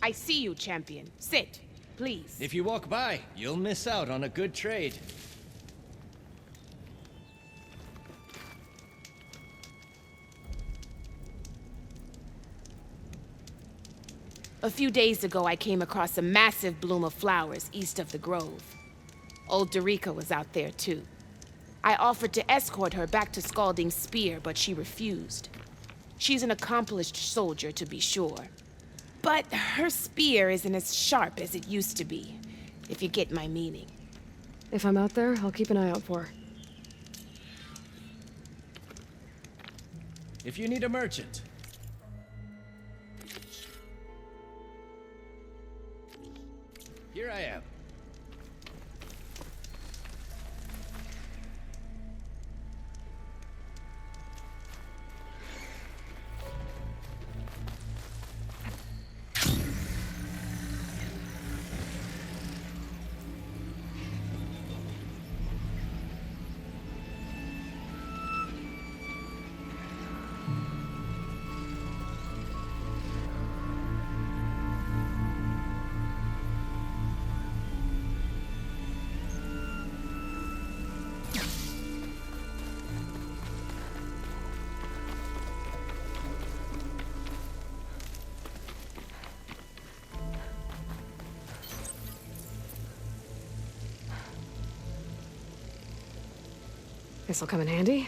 I see you, champion. Sit, please. If you walk by, you'll miss out on a good trade. A few days ago, I came across a massive bloom of flowers east of the grove. Old Dorica was out there, too. I offered to escort her back to Scalding's Spear, but she refused. She's an accomplished soldier, to be sure. But her spear isn't as sharp as it used to be, if you get my meaning. If I'm out there, I'll keep an eye out for her. If you need a merchant. Here I am. This'll come in handy.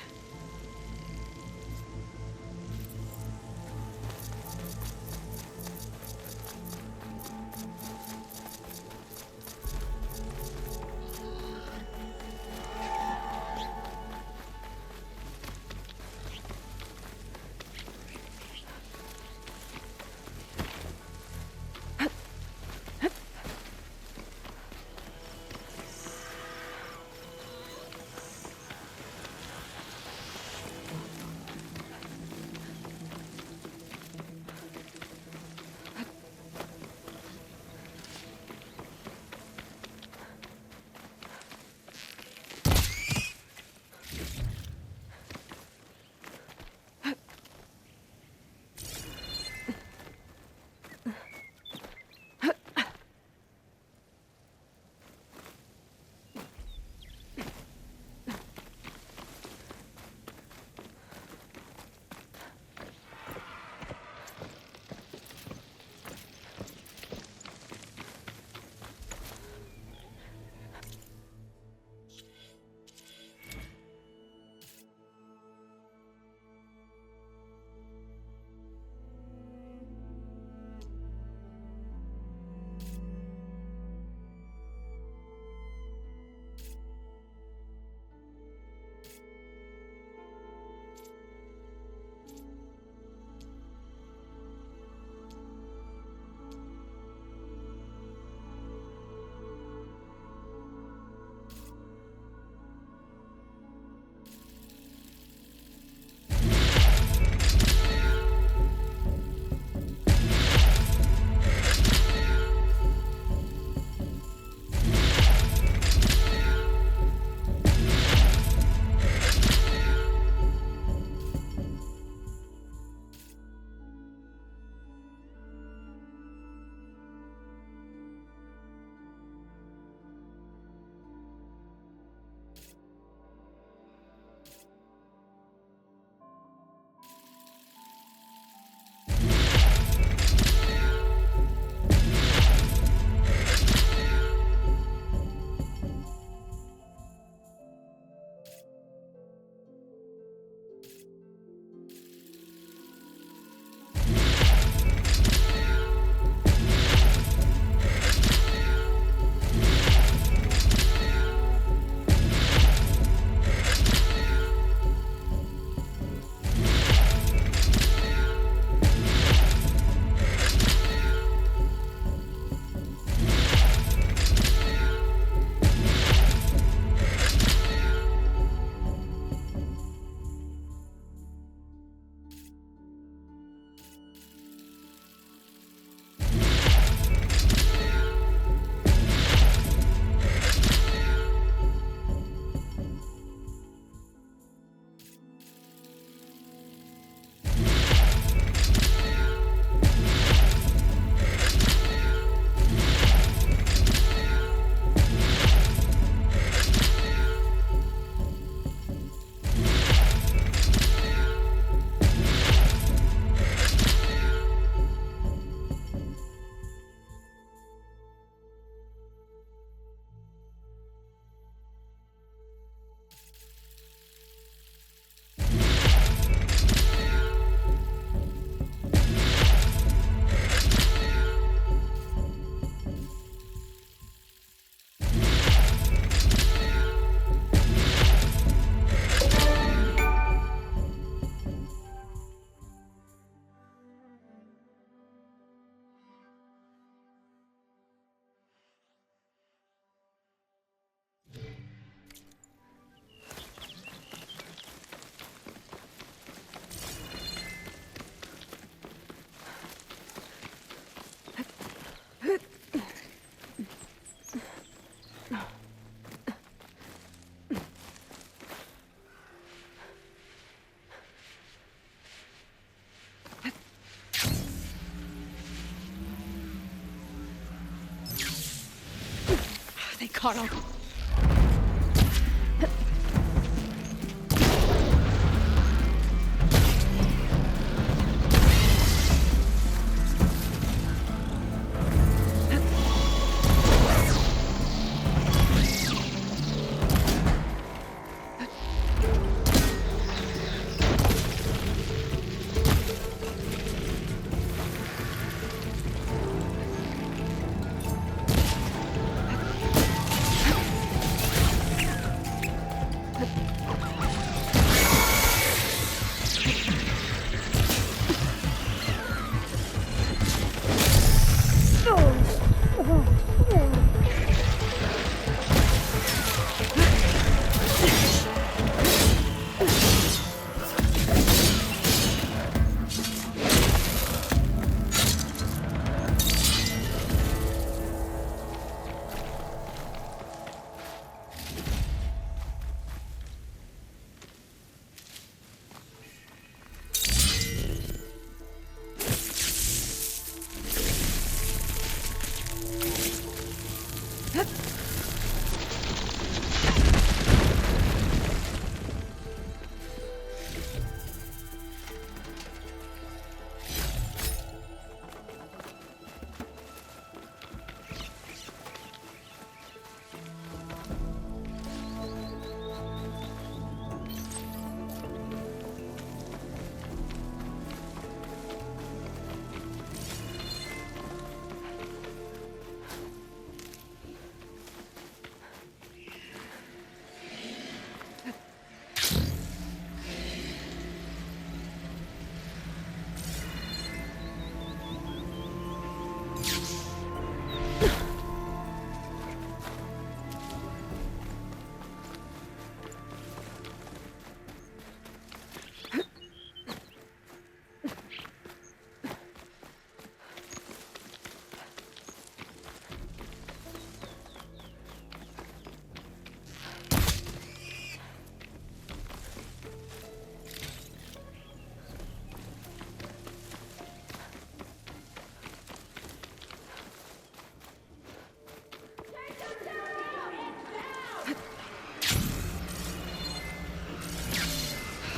They caught all...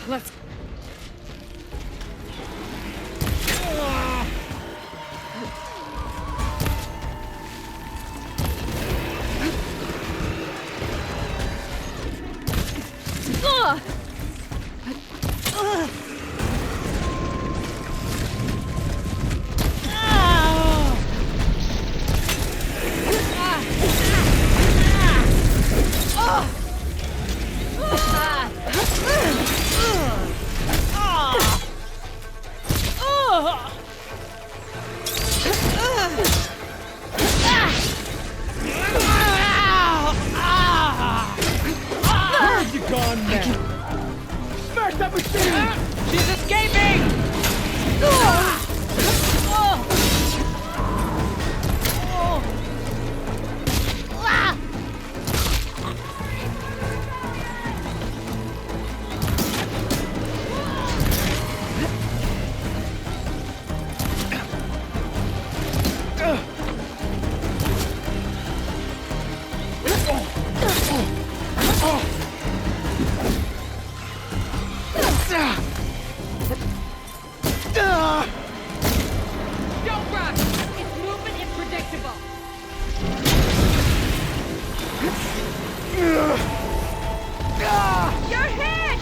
Let's... She's escaping! Don't run! Its movement is predictable. You're hit!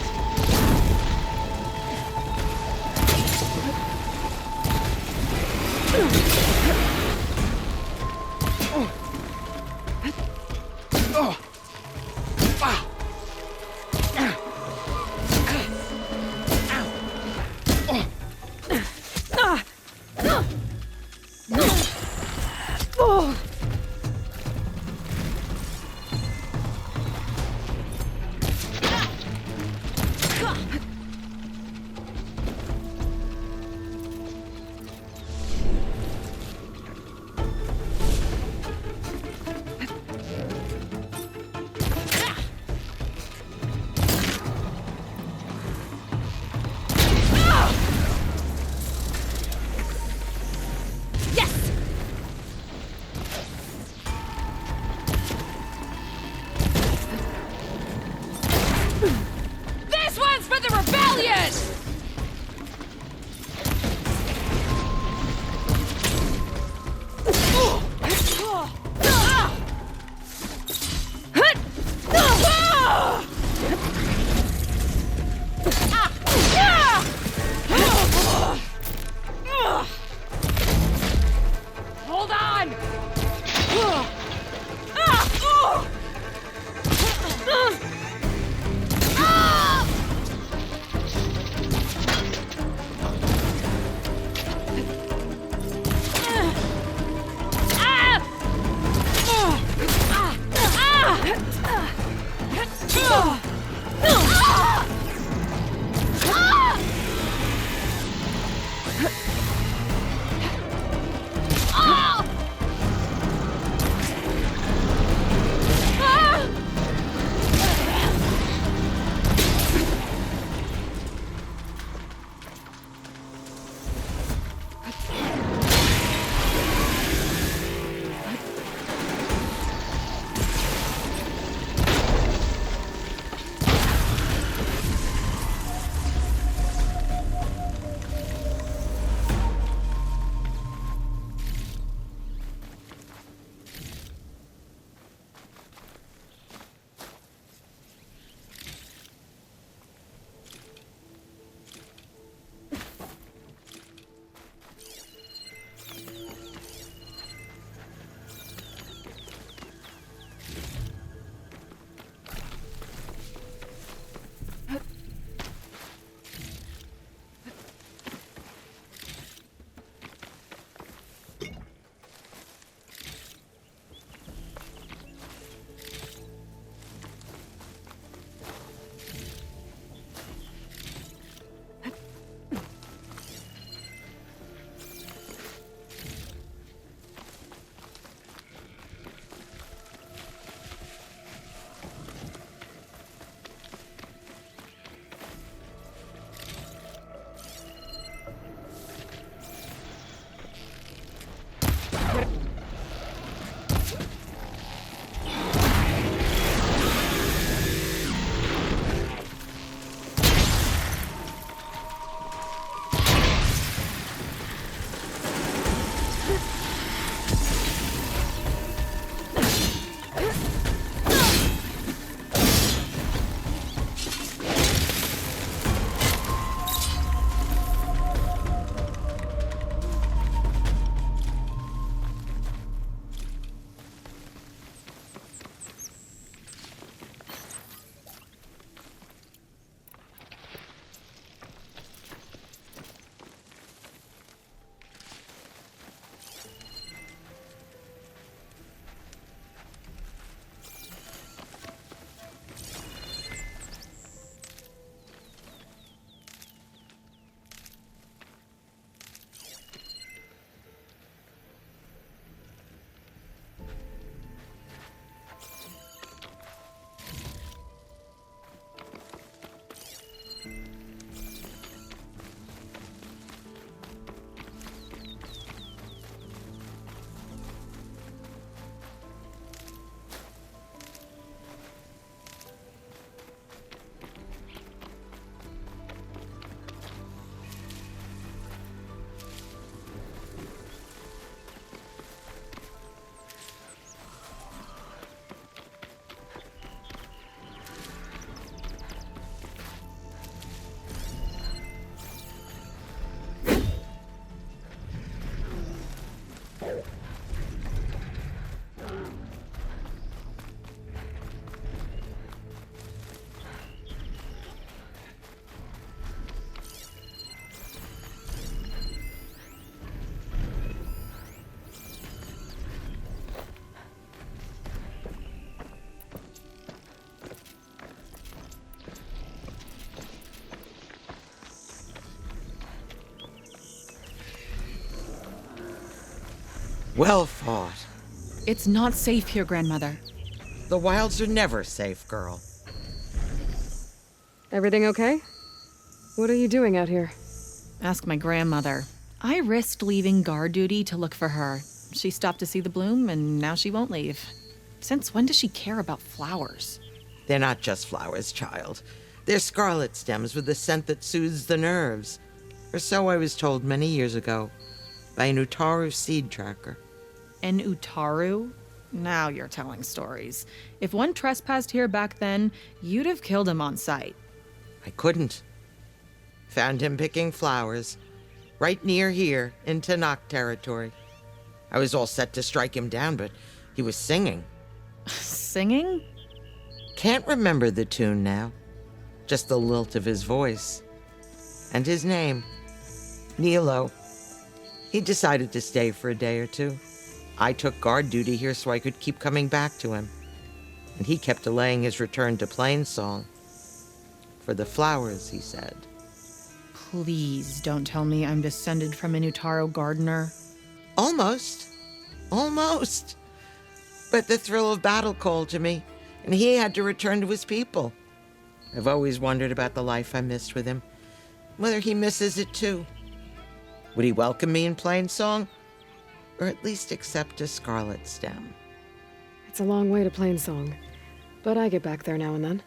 Juliet! Hold on! Well fought. It's not safe here, Grandmother. The wilds are never safe, girl. Everything okay? What are you doing out here? Ask my grandmother. I risked leaving guard duty to look for her. She stopped to see the bloom, and now she won't leave. Since when does she care about flowers? They're not just flowers, child. They're scarlet stems with a scent that soothes the nerves. Or so I was told many years ago by an Utaru seed tracker. An Utaru? Now you're telling stories. If one trespassed here back then, you'd have killed him on sight. I couldn't. Found him picking flowers, right near here in Tanakh territory. I was all set to strike him down, but he was singing. Singing? Can't remember the tune now. Just the lilt of his voice. And his name, Nilo. He decided to stay for a day or two. I took guard duty here so I could keep coming back to him. And he kept delaying his return to Plainsong. For the flowers, he said. Please don't tell me I'm descended from an Utaru gardener. Almost. Almost. But the thrill of battle called to me, and he had to return to his people. I've always wondered about the life I missed with him, whether he misses it too. Would he welcome me in Plainsong? Or at least accept a scarlet stem? It's a long way to Plainsong, but I get back there now and then.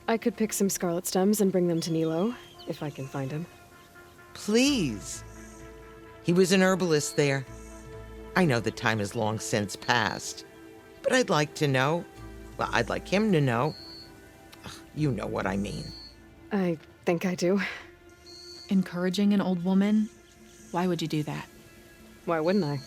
I could pick some scarlet stems and bring them to Nilo, if I can find him. Please. He was an herbalist there. I know the time has long since passed, but I'd like to know. Well, I'd like him to know. Ugh, you know what I mean. I think I do. Encouraging an old woman? Why would you do that? Why wouldn't I?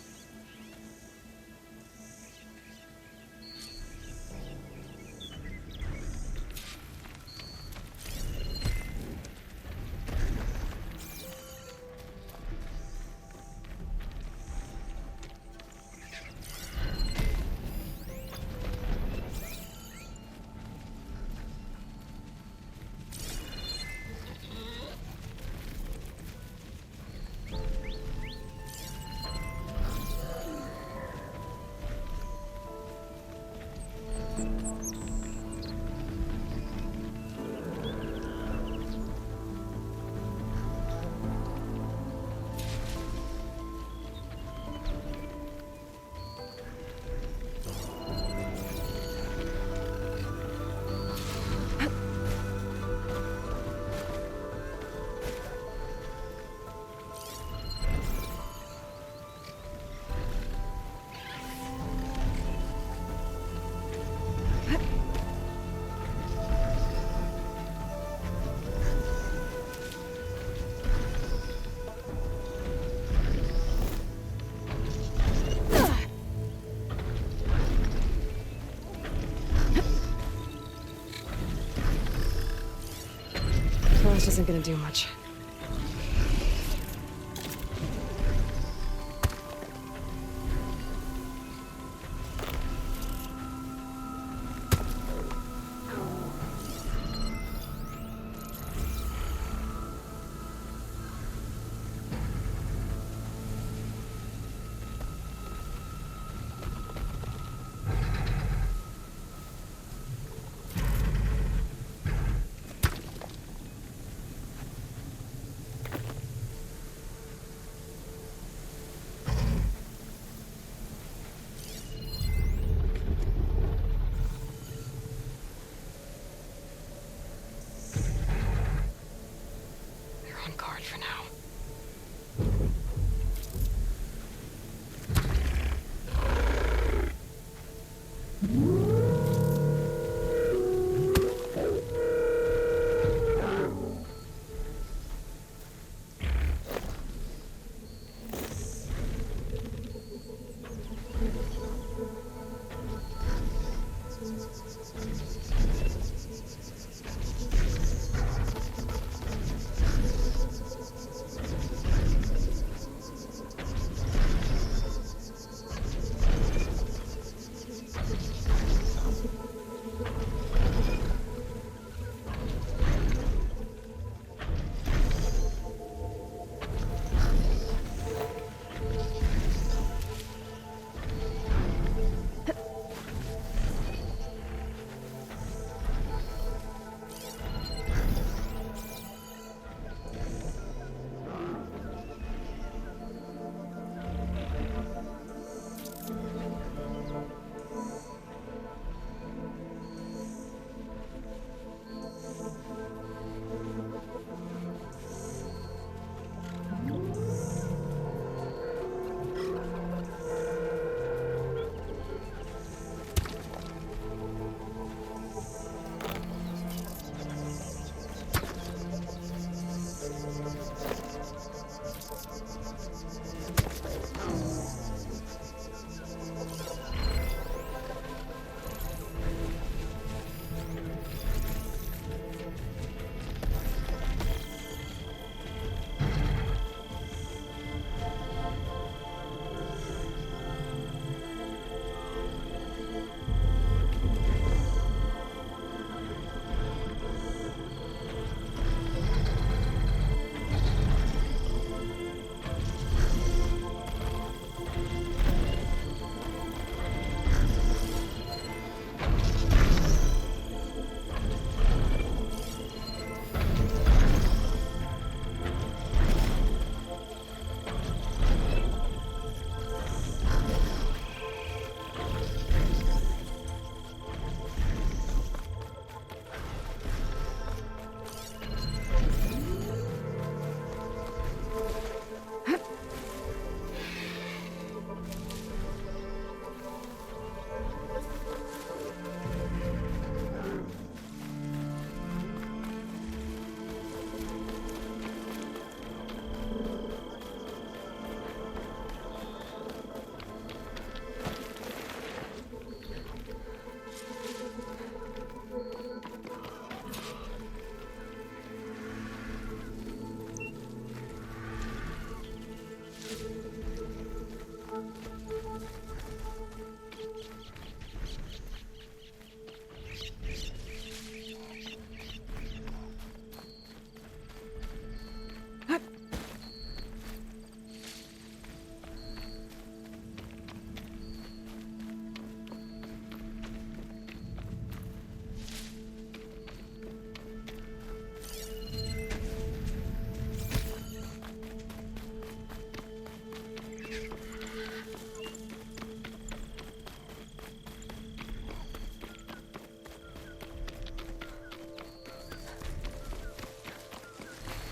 Frost isn't gonna do much.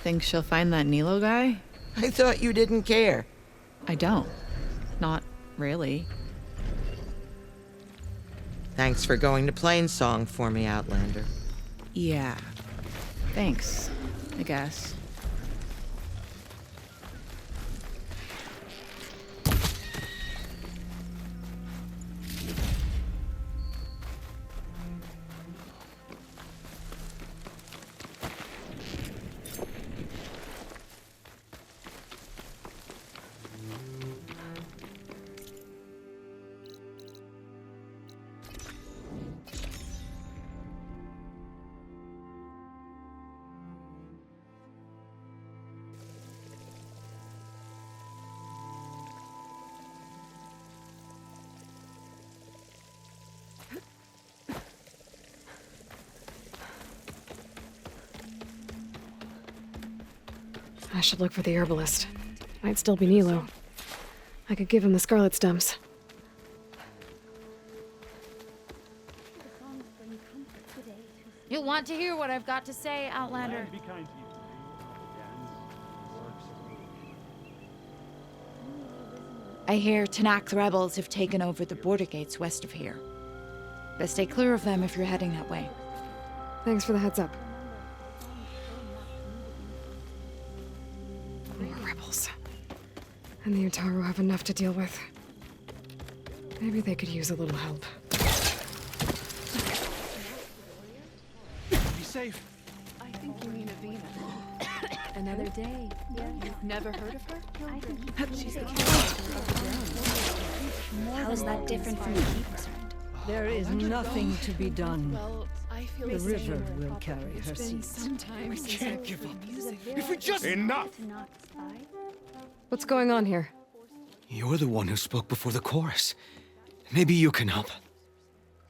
Think she'll find that Nilo guy? I thought you didn't care. I don't. Not really. Thanks for going to Plainsong for me, Outlander. Yeah. Thanks, I guess. I should look for the herbalist. Might still be Nilo. I could give him the scarlet stems. You'll want to hear what I've got to say, Outlander. I hear Tanakh rebels have taken over the border gates west of here. Best stay clear of them if you're heading that way. Thanks for the heads up. More rebels. And the Utaru have enough to deal with. Maybe they could use a little help. Be safe. I think you mean Avena. Another day. Yeah. You've never heard of her? She's the character of the ground. How is that different from the Keeper's friend? There is nothing to be done. Well, I feel The the river same. will carry her It's been seeds. some time since Can't I've give up. music. If we just... Enough! What's going on here? You're the one who spoke before the chorus. Maybe you can help.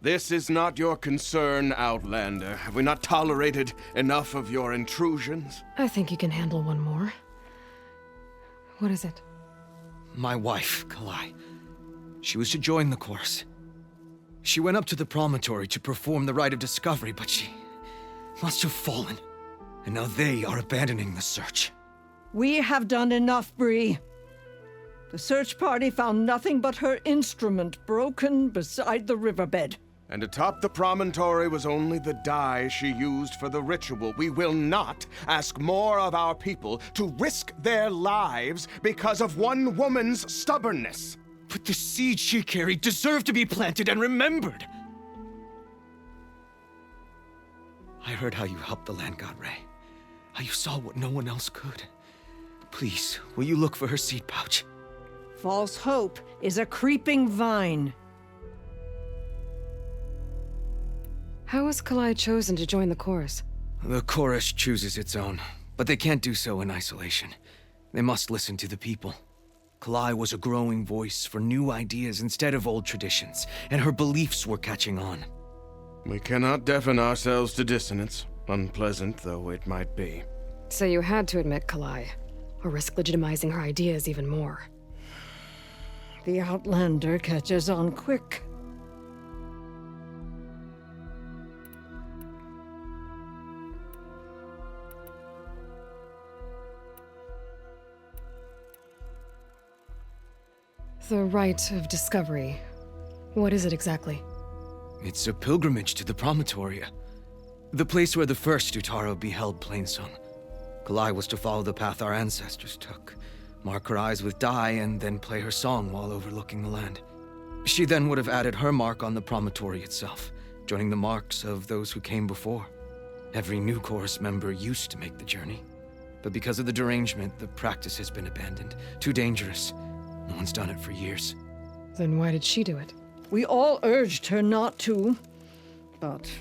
This is not your concern, Outlander. Have we not tolerated enough of your intrusions? I think you can handle one more. What is it? My wife, Kalai. She was to join the chorus. She went up to the promontory to perform the rite of discovery, but she must have fallen. And now they are abandoning the search. We have done enough, Bree. The search party found nothing but her instrument broken beside the riverbed. And atop the promontory was only the dye she used for the ritual. We will not ask more of our people to risk their lives because of one woman's stubbornness. But the seed she carried deserved to be planted and remembered. I heard how you helped the land god Ray. How you saw what no one else could. Please, will you look for her seed pouch? False hope is a creeping vine. How was Kalai chosen to join the chorus? The chorus chooses its own, but they can't do so in isolation. They must listen to the people. Kalai was a growing voice for new ideas instead of old traditions, and her beliefs were catching on. We cannot deafen ourselves to dissonance, unpleasant though it might be. So you had to admit Kalai, or risk legitimizing her ideas even more. The Outlander catches on quick. The rite of discovery. What is it exactly? It's a pilgrimage to the promontory. The place where the first Utaru beheld Plainsong. Kalai was to follow the path our ancestors took, mark her eyes with dye, and then play her song while overlooking the land. She then would have added her mark on the promontory itself, joining the marks of those who came before. Every new chorus member used to make the journey, but because of the derangement, the practice has been abandoned. Too dangerous. No one's done it for years. Then why did she do it? We all urged her not to, but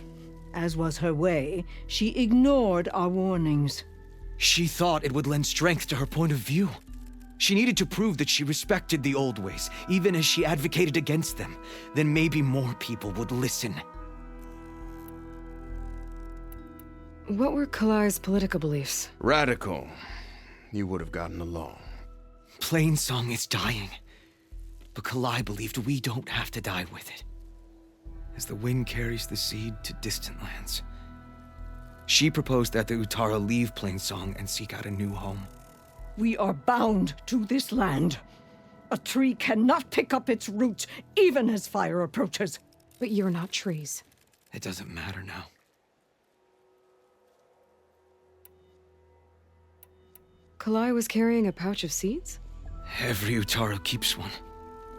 as was her way, she ignored our warnings. She thought it would lend strength to her point of view. She needed to prove that she respected the old ways, even as she advocated against them. Then maybe more people would listen. What were Kalai's political beliefs? Radical. You would have gotten along. Plainsong is dying. But Kalai believed we don't have to die with it. As the wind carries the seed to distant lands, She proposed that the Utara leave Plainsong and seek out a new home. We are bound to this land. A tree cannot pick up its roots, even as fire approaches. But you're not trees. It doesn't matter now. Kalai was carrying a pouch of seeds? Every Utara keeps one.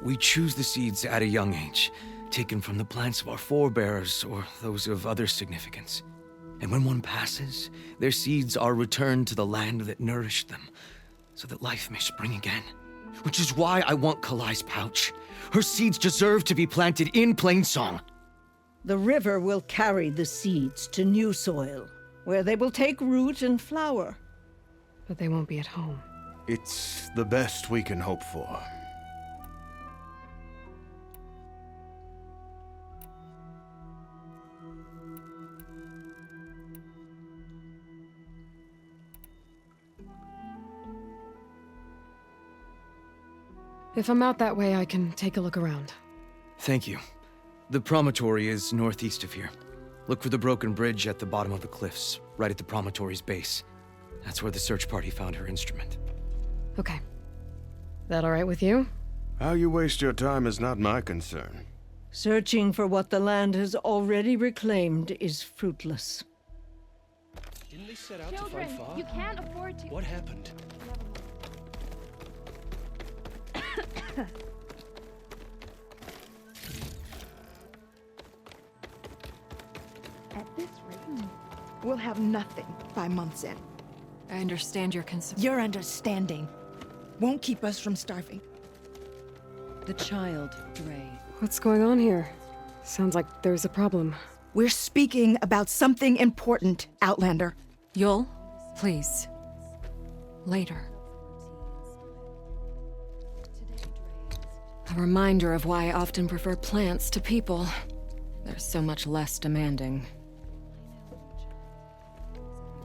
We choose the seeds at a young age, taken from the plants of our forebears or those of other significance. And when one passes, their seeds are returned to the land that nourished them, so that life may spring again. Which is why I want Kalai's pouch. Her seeds deserve to be planted in Plainsong. The river will carry the seeds to new soil, where they will take root and flower. But they won't be at home. It's the best we can hope for. If I'm out that way, I can take a look around. Thank you. The promontory is northeast of here. Look for the broken bridge at the bottom of the cliffs, right at the promontory's base. That's where the search party found her instrument. Okay. That all right with you? How you waste your time is not my concern. Searching for what the land has already reclaimed is fruitless. Didn't they set out Children, to fight Fa? you can't afford to. What happened? At this rate, we'll have nothing by month's end. I understand your concern. Your understanding won't keep us from starving. The child, Dre. What's going on here? Sounds like there's a problem. We're speaking about something important, Outlander. Yul, please. Later. A reminder of why I often prefer plants to people. They're so much less demanding.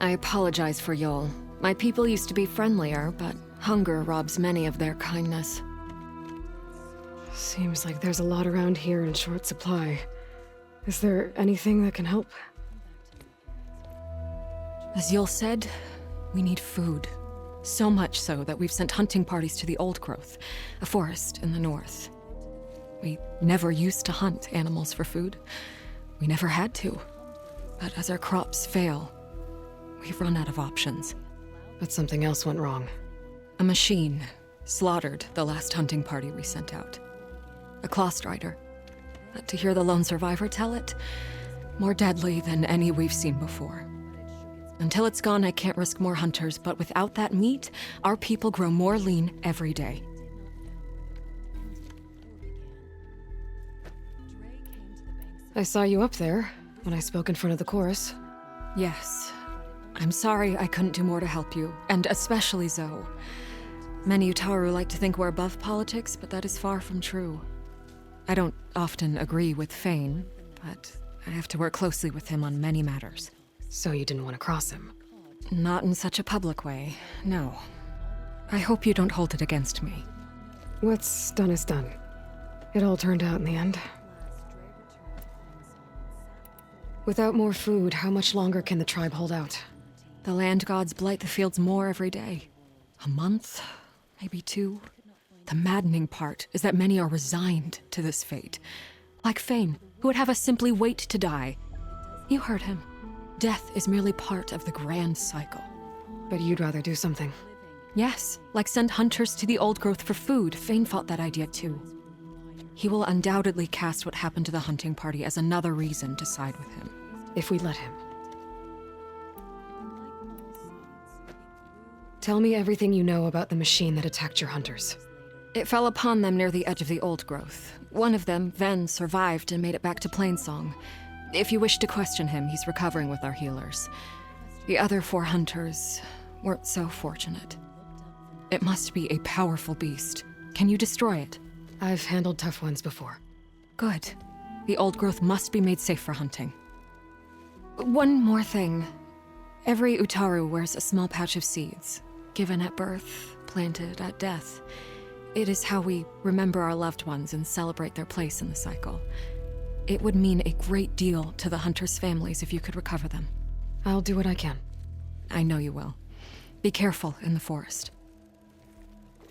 I apologize for Yul. My people used to be friendlier, but hunger robs many of their kindness. Seems like there's a lot around here in short supply. Is there anything that can help? As Yul said, we need food. So much so that we've sent hunting parties to the Old Growth, a forest in the north. We never used to hunt animals for food. We never had to. But as our crops fail, we've run out of options. But something else went wrong. A machine slaughtered the last hunting party we sent out. A Clawstrider. But to hear the lone survivor tell it, more deadly than any we've seen before. Until it's gone, I can't risk more hunters, but without that meat, our people grow more lean every day. I saw you up there when I spoke in front of the chorus. Yes. I'm sorry I couldn't do more to help you, and especially Zoe. Many Utaru like to think we're above politics, but that is far from true. I don't often agree with Fane, but I have to work closely with him on many matters. So you didn't want to cross him? Not in such a public way, no. I hope you don't hold it against me. What's done is done. It all turned out in the end. Without more food, how much longer can the tribe hold out? The land gods blight the fields more every day. A month, maybe 2. The maddening part is that many are resigned to this fate. Like Fane, who would have us simply wait to die. You heard him. Death is merely part of the grand cycle. But you'd rather do something. Yes, like send hunters to the Old Growth for food. Fane fought that idea too. He will undoubtedly cast what happened to the hunting party as another reason to side with him. If we let him. Tell me everything you know about the machine that attacked your hunters. It fell upon them near the edge of the Old Growth. One of them, Ven, survived and made it back to Plainsong. If you wish to question him, he's recovering with our healers. The other 4 hunters weren't so fortunate. It must be a powerful beast. Can you destroy it? I've handled tough ones before. Good. The Old Growth must be made safe for hunting. One more thing. Every Utaru wears a small pouch of seeds, given at birth, planted at death. It is how we remember our loved ones and celebrate their place in the cycle. It would mean a great deal to the hunters' families if you could recover them. I'll do what I can. I know you will. Be careful in the forest.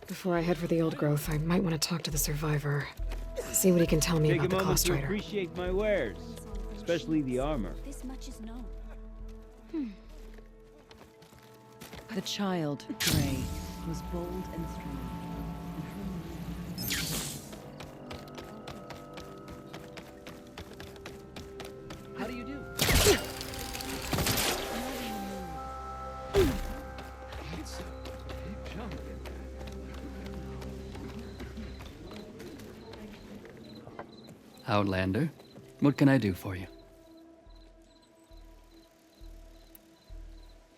Before I head for the old growth, I might want to talk to the survivor. See what he can tell me Take about the a moment to Clawstrider. appreciate my wares, especially the armor. This much is known. The child, Dre, was bold and strong. How do you do? Outlander, what can I do for you?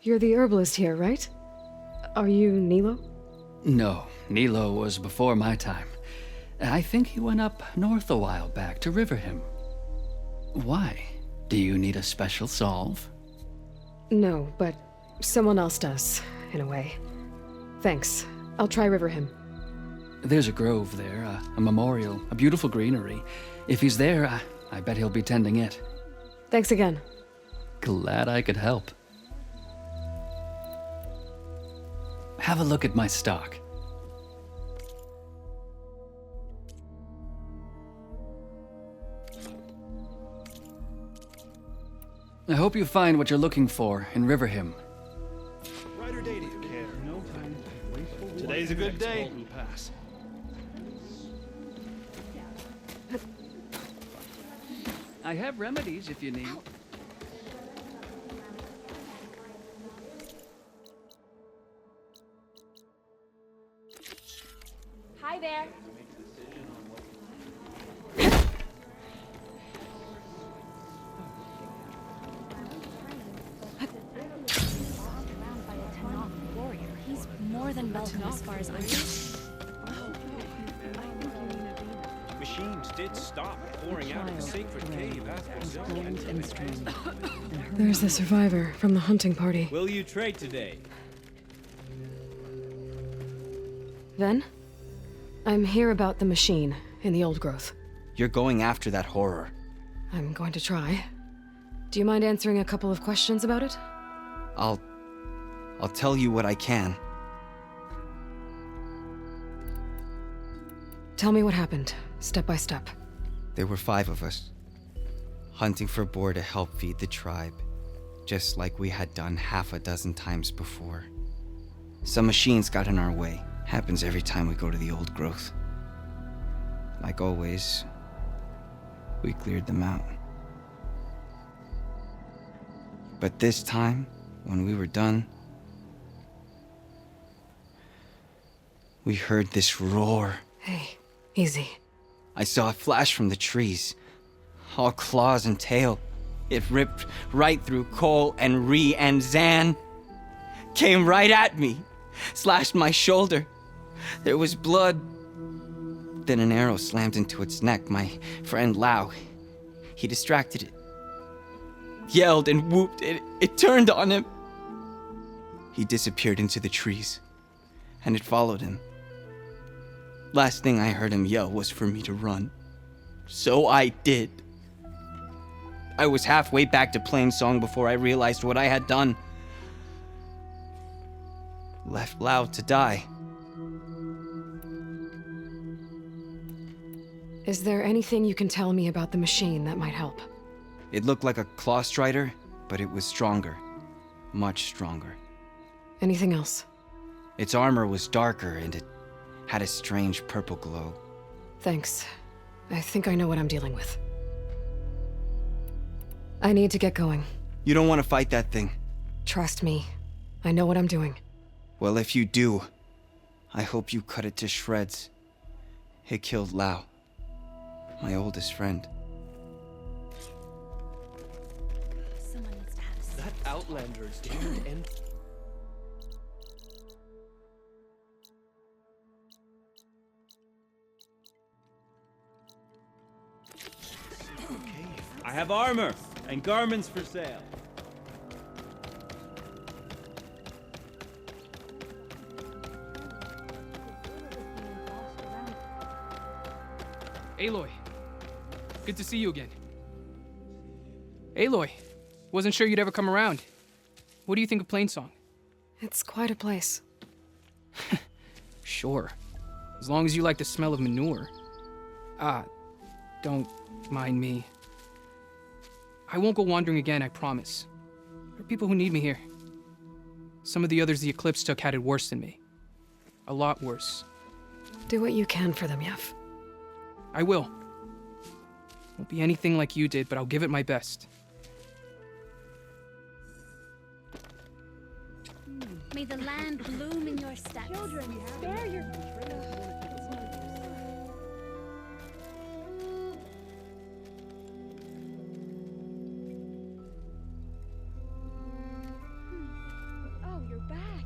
You're the herbalist here, right? Are you Nilo? No, Nilo was before my time. I think he went up north a while back to Riverhim. Why? Do you need a special solve? No, but someone else does, in a way. Thanks. I'll try Riverhim. There's a grove there, a memorial, a beautiful greenery. If he's there, I bet he'll be tending it. Thanks again. Glad I could help. Have a look at my stock. I hope you find what you're looking for in Riverhim. Rider day to care. No time. Today's a good day. Pass. I have remedies if you need. Hi there. He's more than welcome as far as I'm concerned. Machines did stop pouring out of the sacred cave after Zelda There's the survivor from the hunting party. Will you trade today? Ven? I'm here about the machine in the old growth. You're going after that horror. I'm going to try. Do you mind answering a couple of questions about it? I'll tell you what I can. Tell me what happened, step by step. There were 5 of us, hunting for boar to help feed the tribe, just like we had done half a dozen times before. Some machines got in our way. Happens every time we go to the old growth. Like always, we cleared them out. But this time, when we were done, we heard this roar. Hey, easy. I saw it flash from the trees, all claws and tail. It ripped right through Cole and Ree, and Zan came right at me, slashed my shoulder. There was blood. Then an arrow slammed into its neck. My friend Lau, he distracted it, yelled and whooped. It turned on him. He disappeared into the trees, and it followed him. Last thing I heard him yell was for me to run. So I did. I was halfway back to Plainsong before I realized what I had done. Left Lau to die. Is there anything you can tell me about the machine that might help? It looked like a Clawstrider, but it was stronger. Much stronger. Anything else? Its armor was darker, and it had a strange purple glow. Thanks. I think I know what I'm dealing with. I need to get going. You don't want to fight that thing. Trust me. I know what I'm doing. Well, if you do, I hope you cut it to shreds. It killed Lau, my oldest friend. That Outlander dared end. I have armor and garments for sale. Aloy, good to see you again. Aloy, wasn't sure you'd ever come around. What do you think of Plainsong? It's quite a place. Sure. As long as you like the smell of manure. Don't mind me. I won't go wandering again, I promise. There are people who need me here. Some of the others the Eclipse took had it worse than me. A lot worse. Do what you can for them, Yef. I will. Won't be anything like you did, but I'll give it my best. May the land bloom in your steps. Children, spare your... Oh, you're back.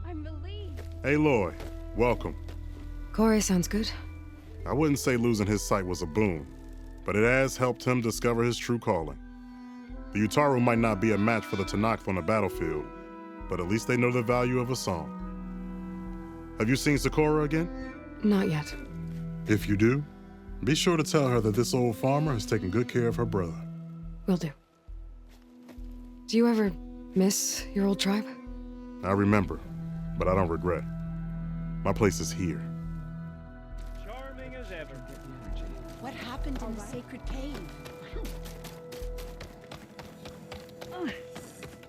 I'm relieved. Aloy, welcome. Corey sounds good. I wouldn't say losing his sight was a boon, but it has helped him discover his true calling. The Utaru might not be a match for the Tenakth on the battlefield, but at least they know the value of a song. Have you seen Sakura again? Not yet. If you do, be sure to tell her that this old farmer has taken good care of her brother. Will do. Do you ever miss your old tribe? I remember, but I don't regret. My place is here. Charming as ever. What happened in the sacred cave?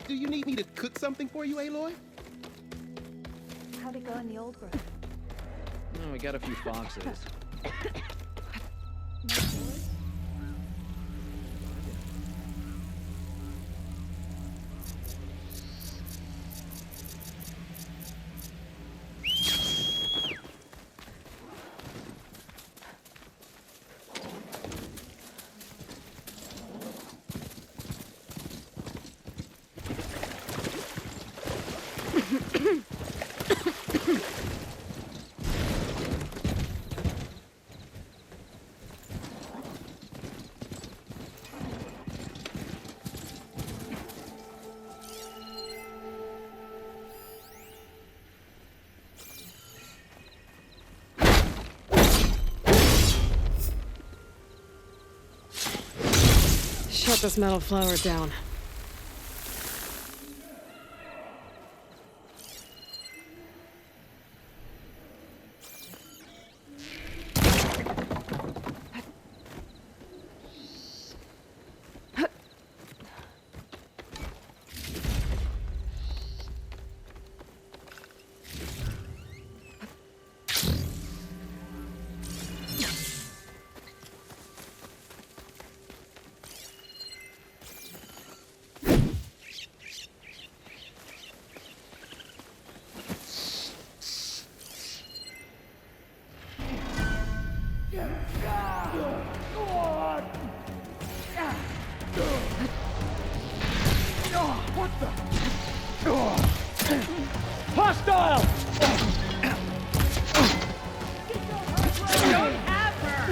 Do you need me to cook something for you, Aloy? How'd it go in the old grove? Oh, we got a few foxes. Shut this metal flower down. Hostile! Don't have her!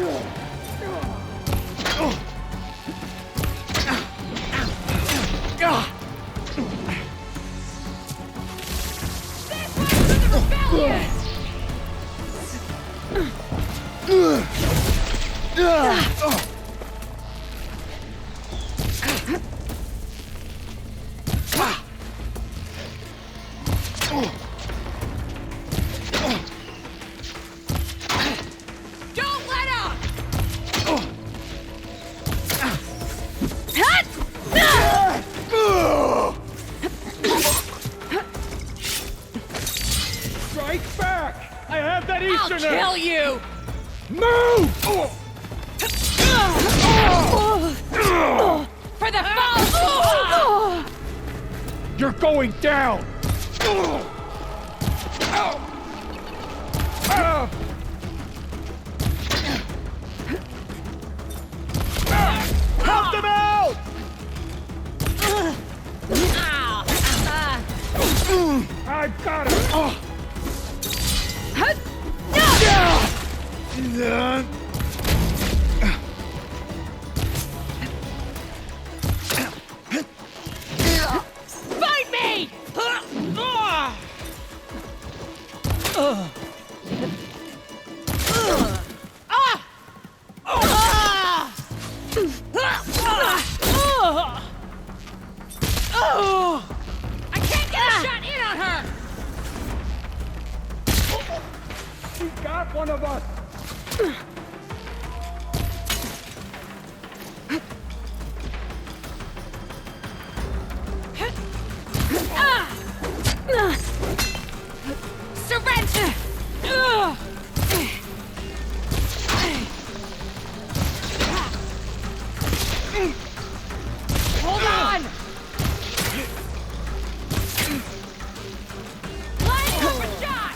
Don't let up! Strike back! I have that Easterner! I'll kill you! Move! For the foe! You're going down! Help them out! I've got it! Fight me! I He got one of us! Surrender! Hold on! Line up a shot!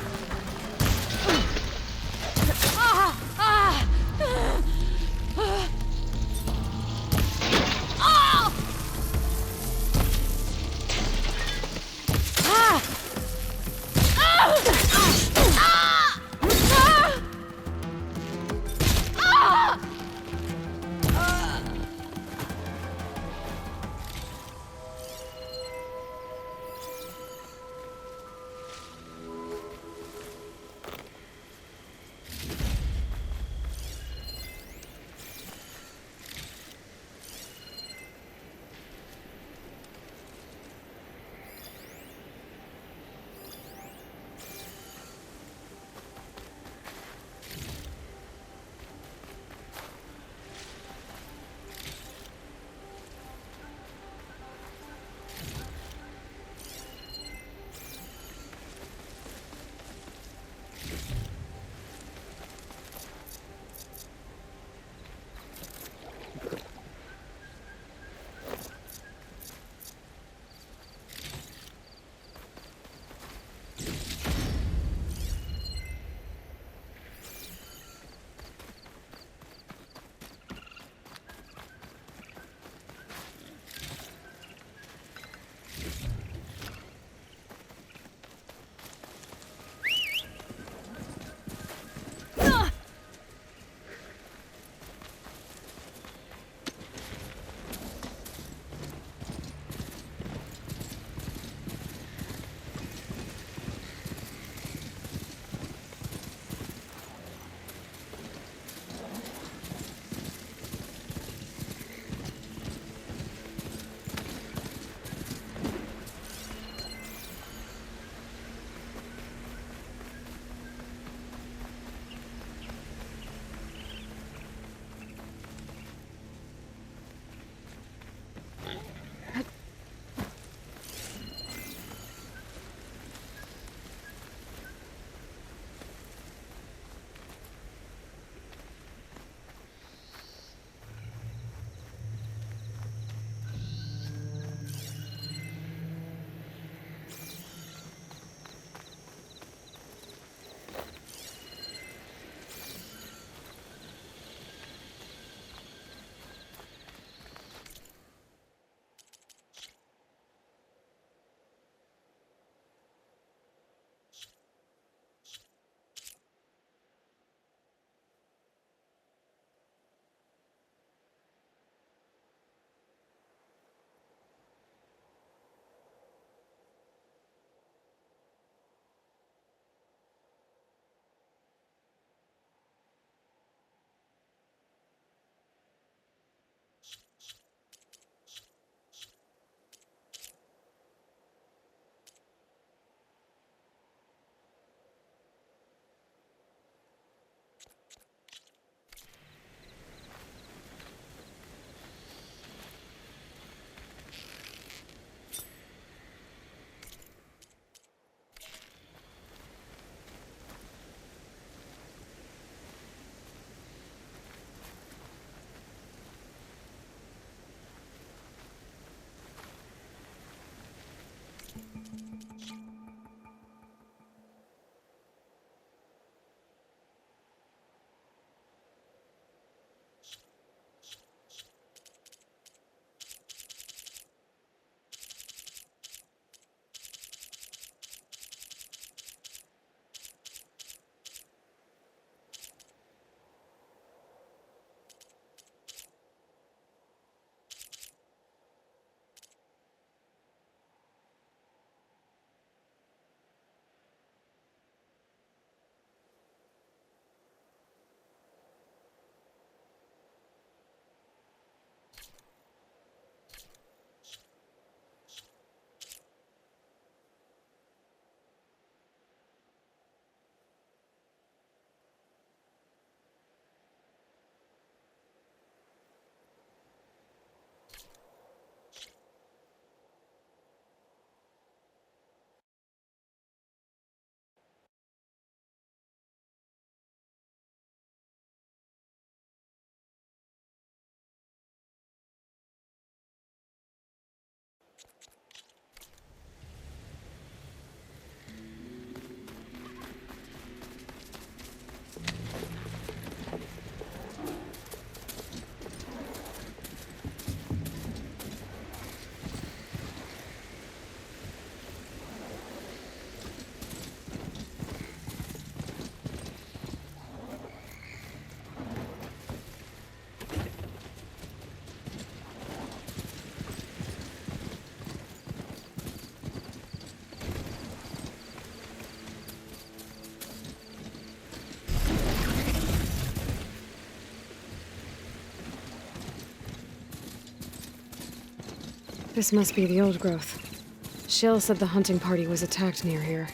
This must be the old growth. Shale said the hunting party was attacked near here.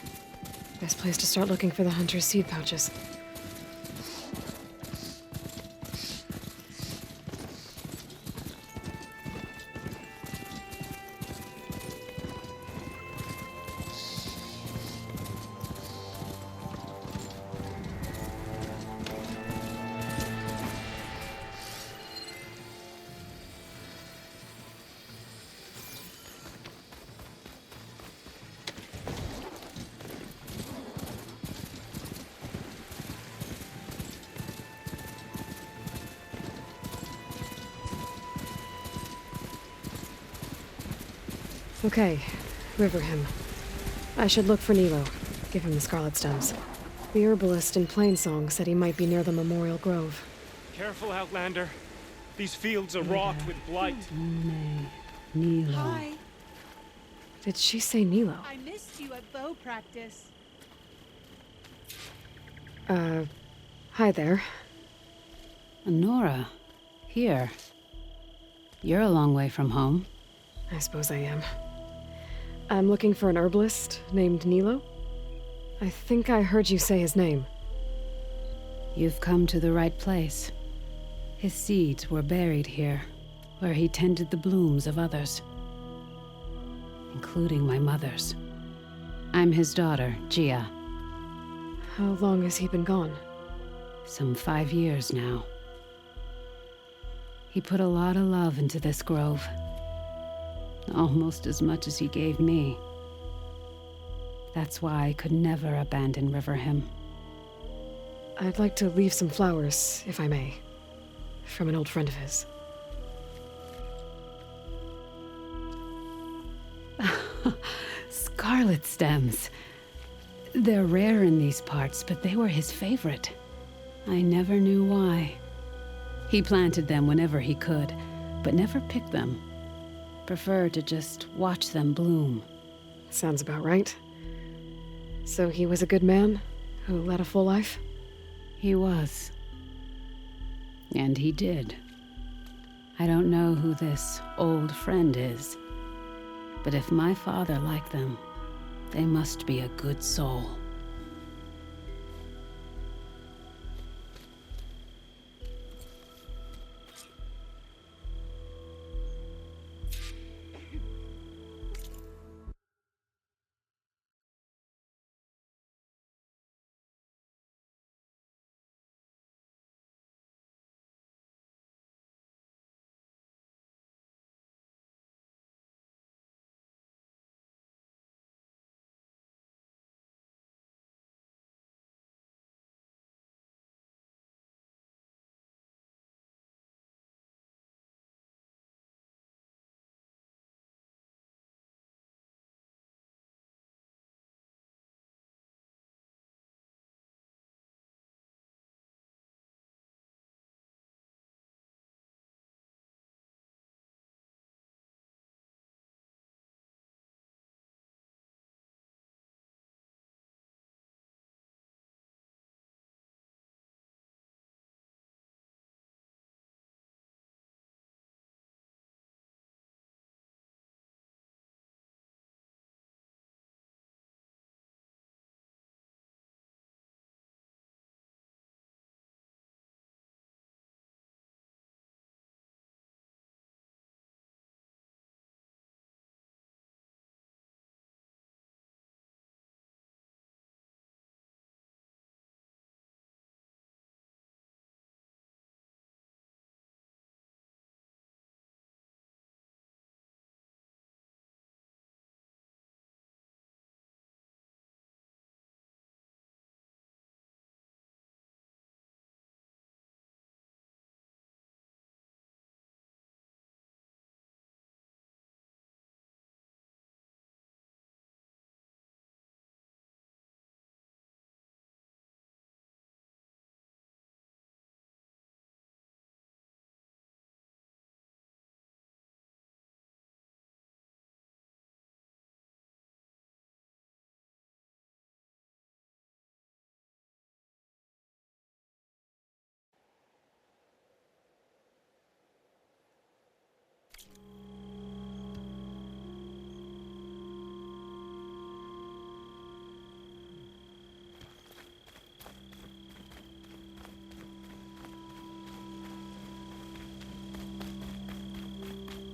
Best place to start looking for the hunter's seed pouches. Okay, river him. I should look for Nilo. Give him the scarlet stems. The herbalist in Plainsong said he might be near the Memorial Grove. Careful, Outlander. These fields are wrought with blight. Nilo. Hi. Did she say Nilo? I missed you at bow practice. Hi there. Nora. Here. You're a long way from home. I suppose I am. I'm looking for an herbalist named Nilo. I think I heard you say his name. You've come to the right place. His seeds were buried here, where he tended the blooms of others, including my mother's. I'm his daughter, Gia. How long has he been gone? Some 5 years now. He put a lot of love into this grove. Almost as much as he gave me. That's why I could never abandon Riverhim. I'd like to leave some flowers, if I may. From an old friend of his. Scarlet stems. They're rare in these parts, but they were his favorite. I never knew why. He planted them whenever he could, but never picked them. Preferred to just watch them bloom. Sounds about right. So he was a good man who led a full life? He was. And he did. I don't know who this old friend is, but if my father liked them, they must be a good soul.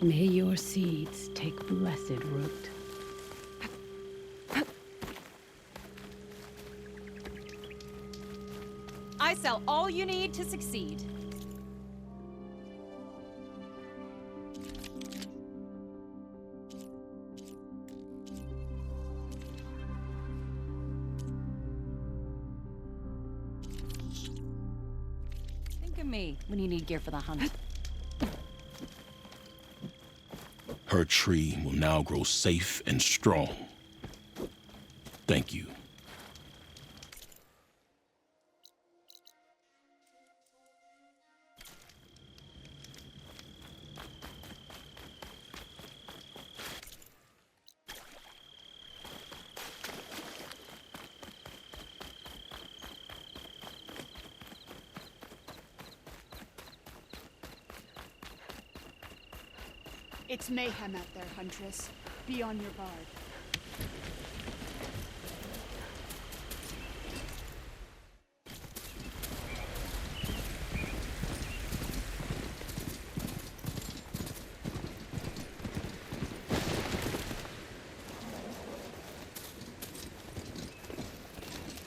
May your seeds take blessed root. I sell all you need to succeed. Think of me when you need gear for the hunt. Her tree will now grow safe and strong. Thank you. It's mayhem out there, Huntress. Be on your guard.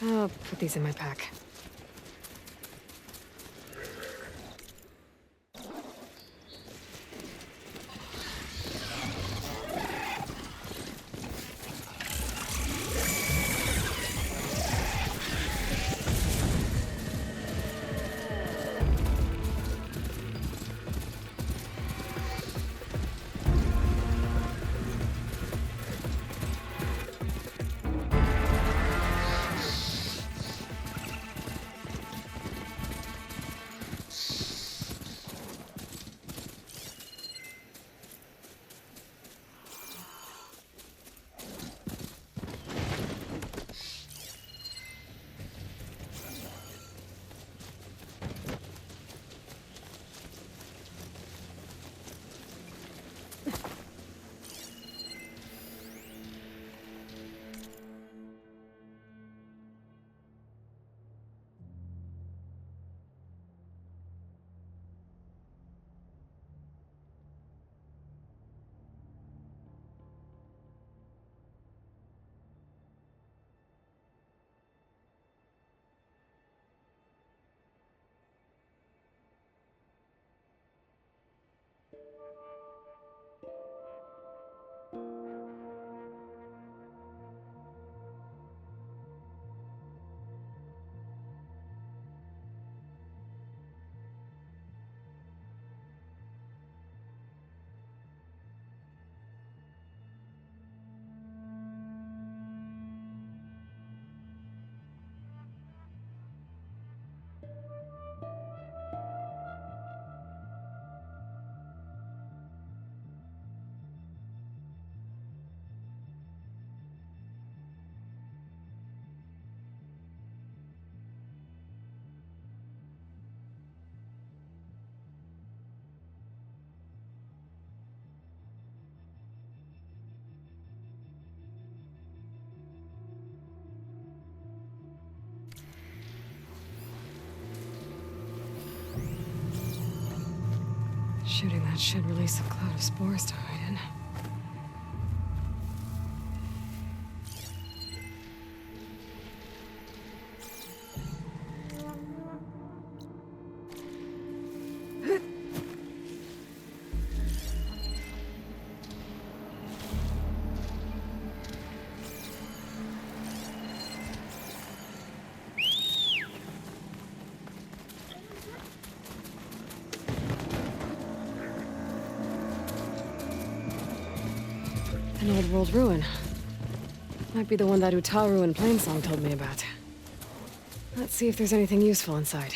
I'll put these in my pack. Shooting that should release a cloud of spores to hide in. An old world ruin. Might be the one that Utaru and Plainsong told me about. Let's see if there's anything useful inside.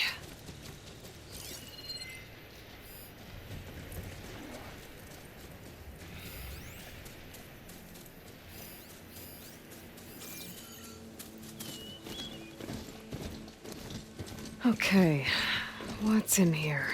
Okay, what's in here?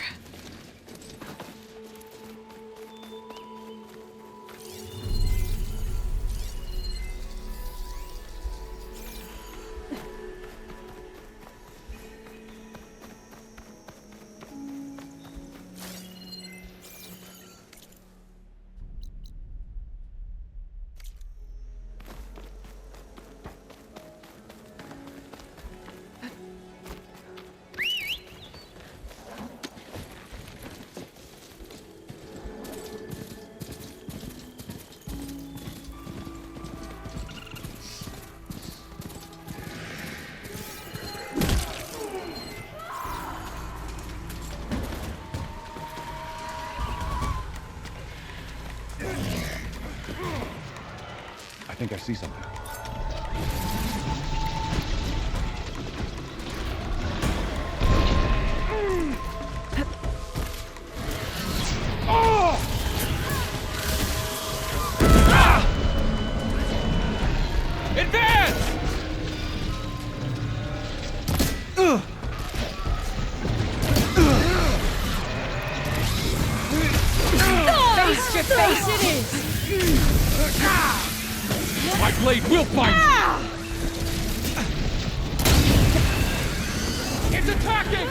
think I see something. Advance! Face to face it is! My blade will find you! It's attacking!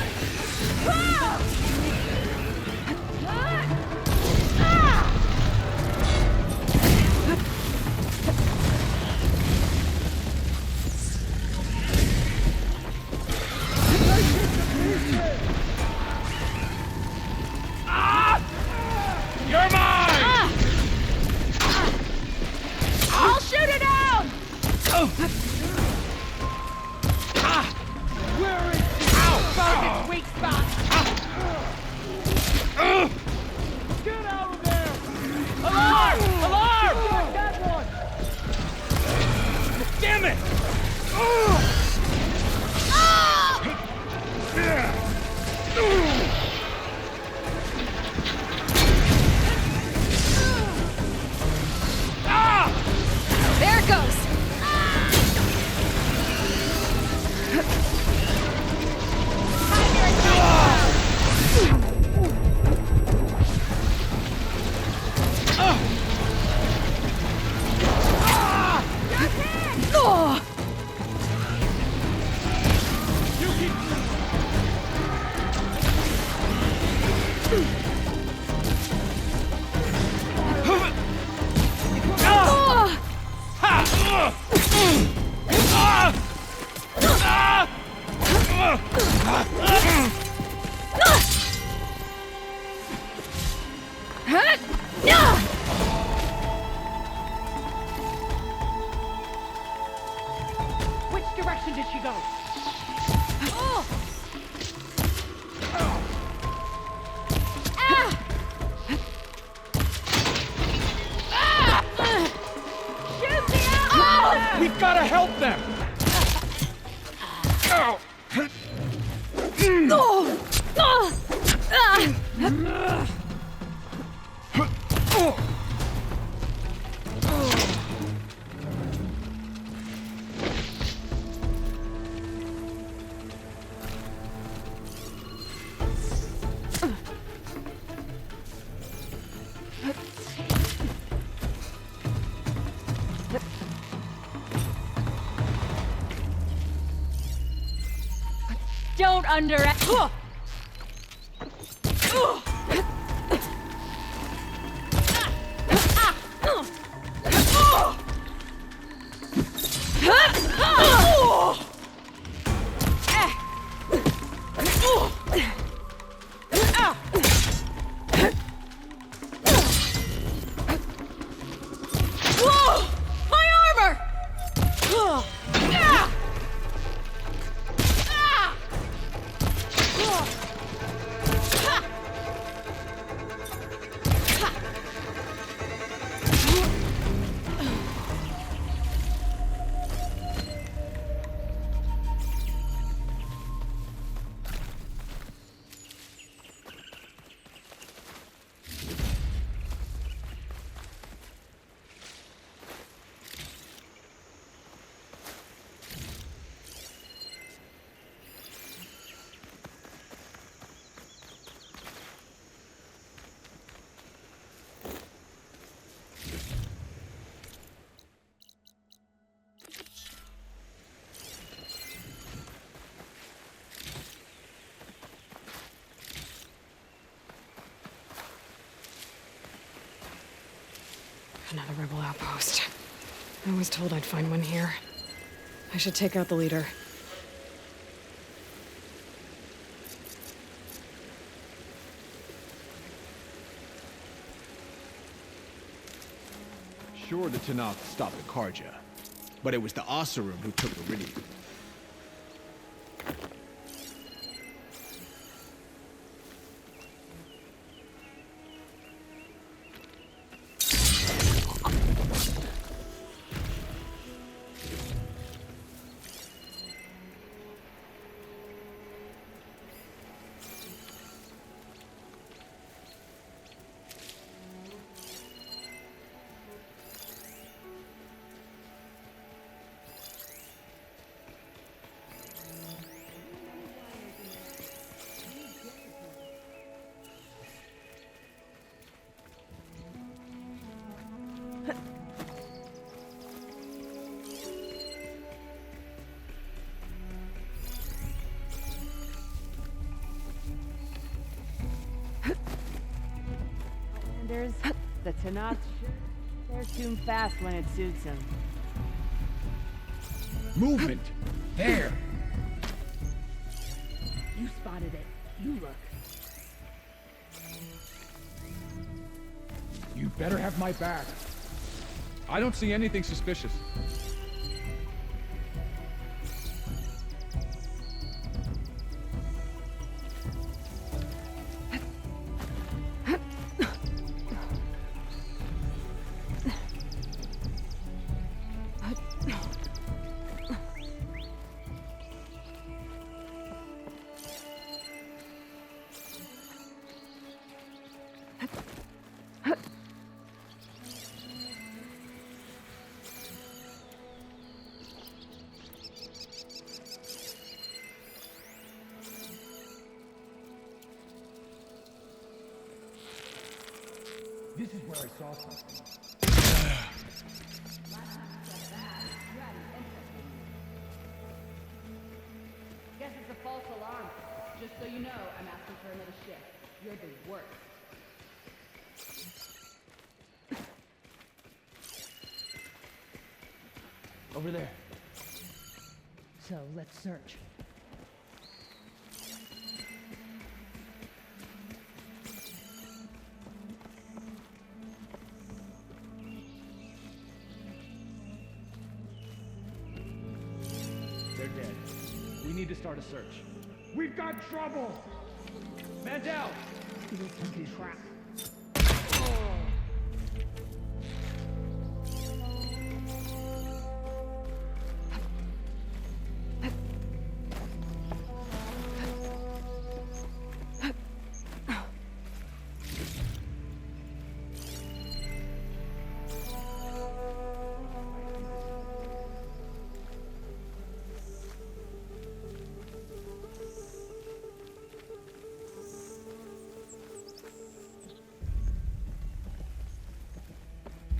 You're mine! I'll shoot it down! Where is Found its weak spot! Get out of there! Alarm! Alarm! That one! Damn it! There it goes! Which direction did she go? We've got to help them! Don't underestimate. Another rebel outpost. I was told I'd find one here. I should take out the leader. Sure, the Tanakh stopped the Karja, but it was the Oseram who took Iridium. Tanakh tears too fast when it suits him. Movement! There! You spotted it. You look. You better have my back. I don't see anything suspicious. This is where I saw something. Guess it's a false alarm. Just so you know, I'm asking for another shift. You're the worst. Over there. So let's search. They're dead. We need to start a search. We've got trouble! Man down! Crap.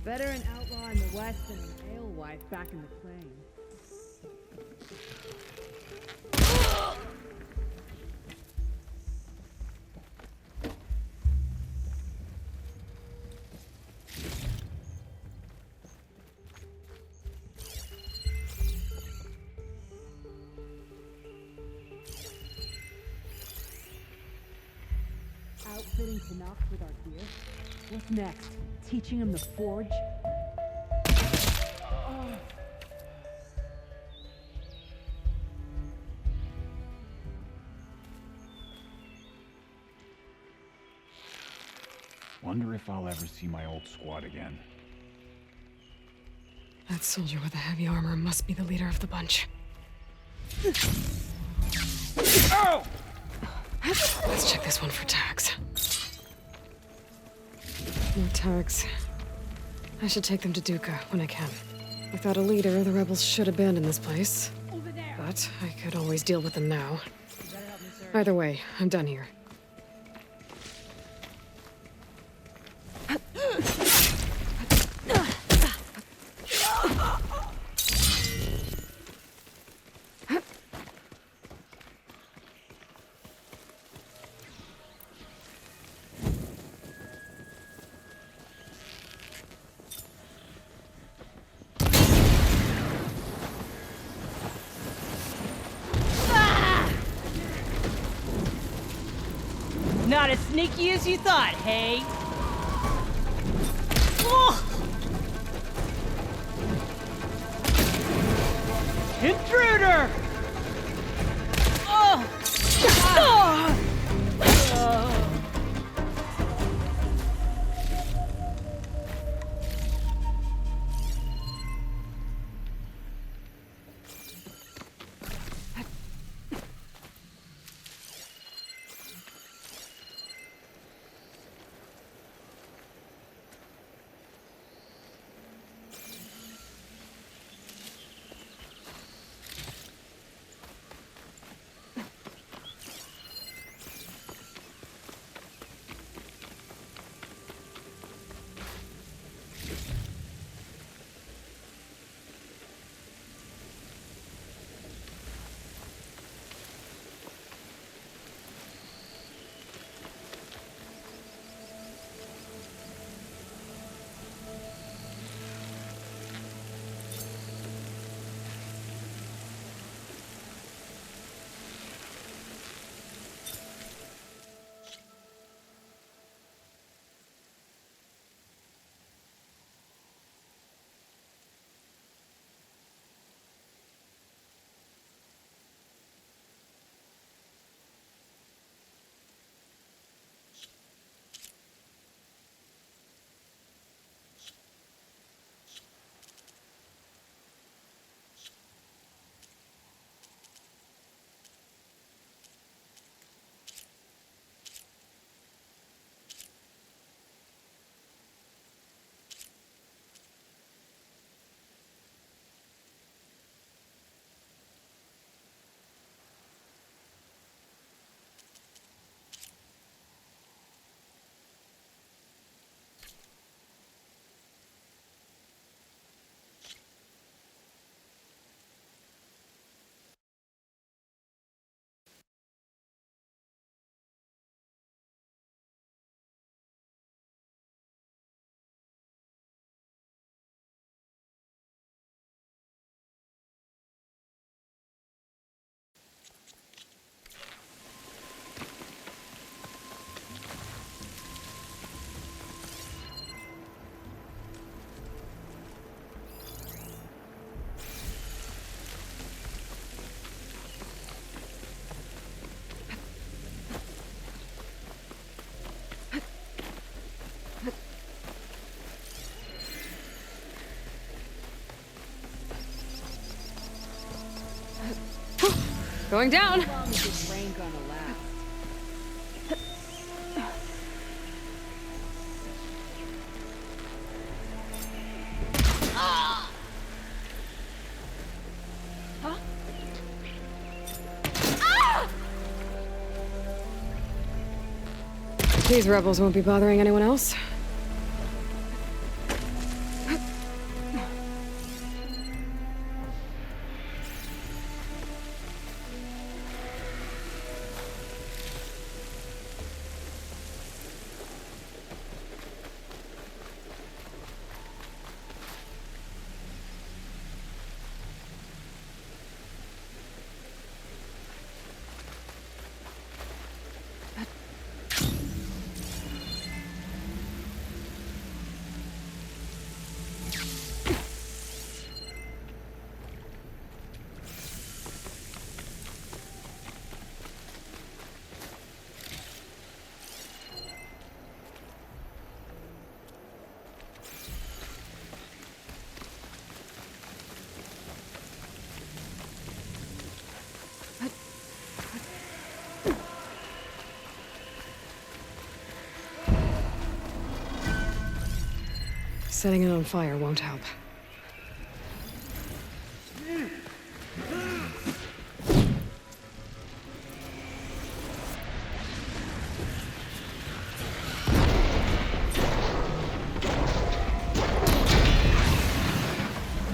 Better an outlaw in the West than an alewife back in the plains. Outfitting Tanakh with our gear? What's next? Teaching him the forge? Wonder if I'll ever see my old squad again. That soldier with the heavy armor must be the leader of the bunch. Ow! Let's check this one for tags. No tags. I should take them to Duca when I can. Without a leader, the rebels should abandon this place. But I could always deal with them now. Either way, I'm done here. Not as sneaky as you thought, hey? Oh! Intruder! Oh! Ah! Going down. How long is this rain gonna last? Huh? These rebels won't be bothering anyone else. Setting it on fire won't help.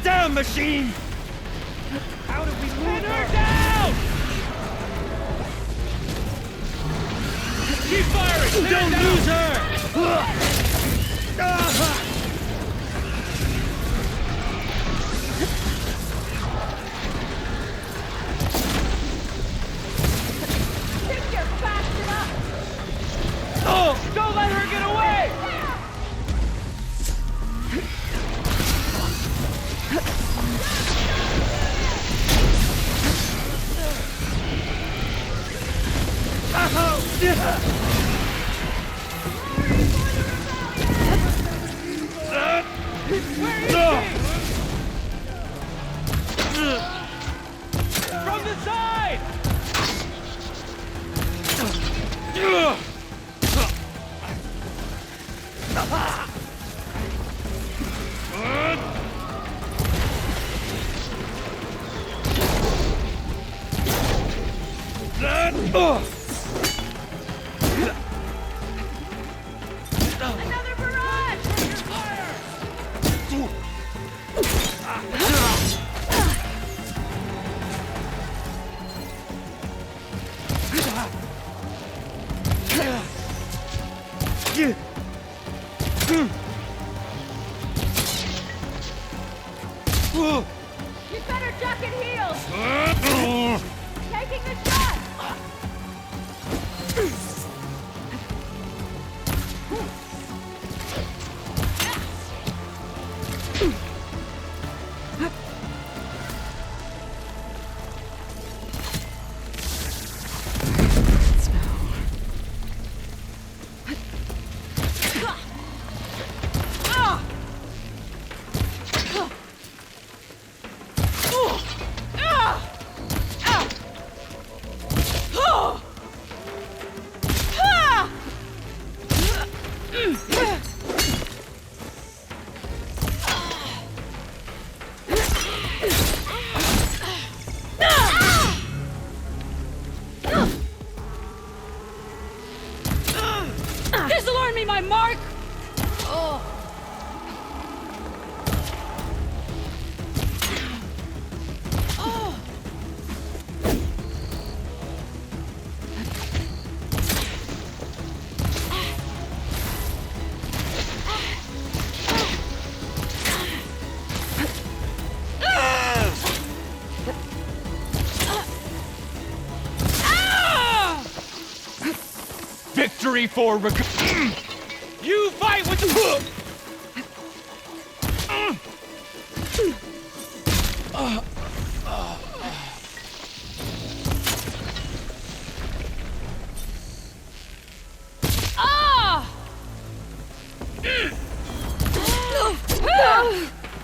Down, machine! How did we lose her? Down! Keep firing! Don't lose her! Oh! Don't let her get away! From the side! Another barrage! Fire! You better duck and heal! Taking the shot! Disarm me, my mark! Oh. Victory for You fight with the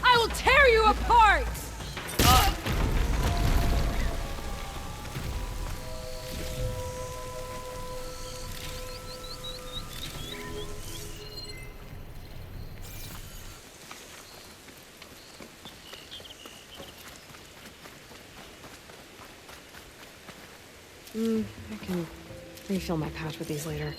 I will tear you apart! I can refill my pouch with these later.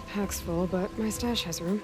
Pack's full, but my stash has room.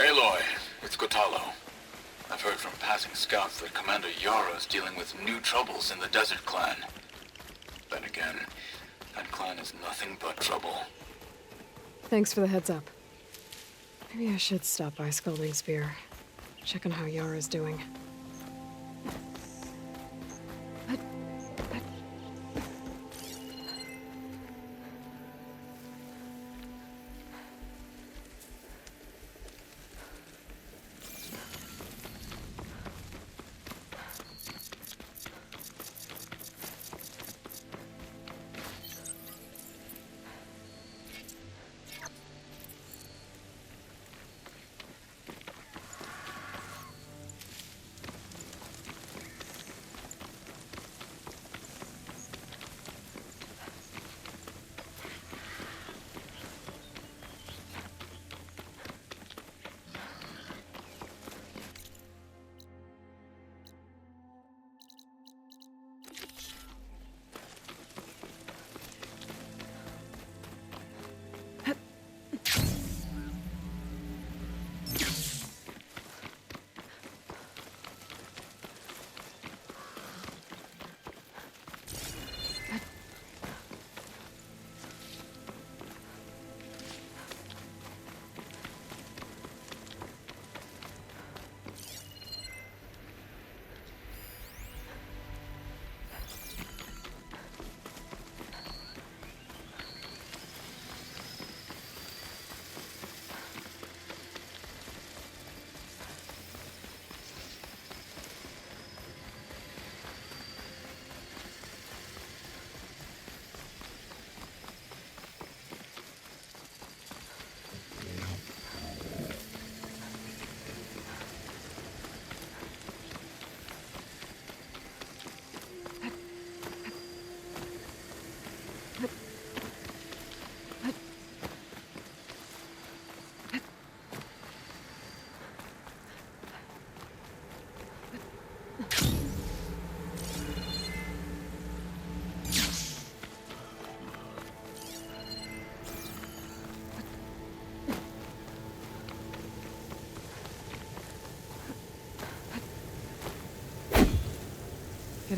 Aloy, it's Gotalo. I've heard from passing scouts that Commander Yara's dealing with new troubles in the Desert Clan. Then again, that clan is nothing but trouble. Thanks for the heads up. Maybe I should stop by Scalding Spear. Check on how Yara's doing.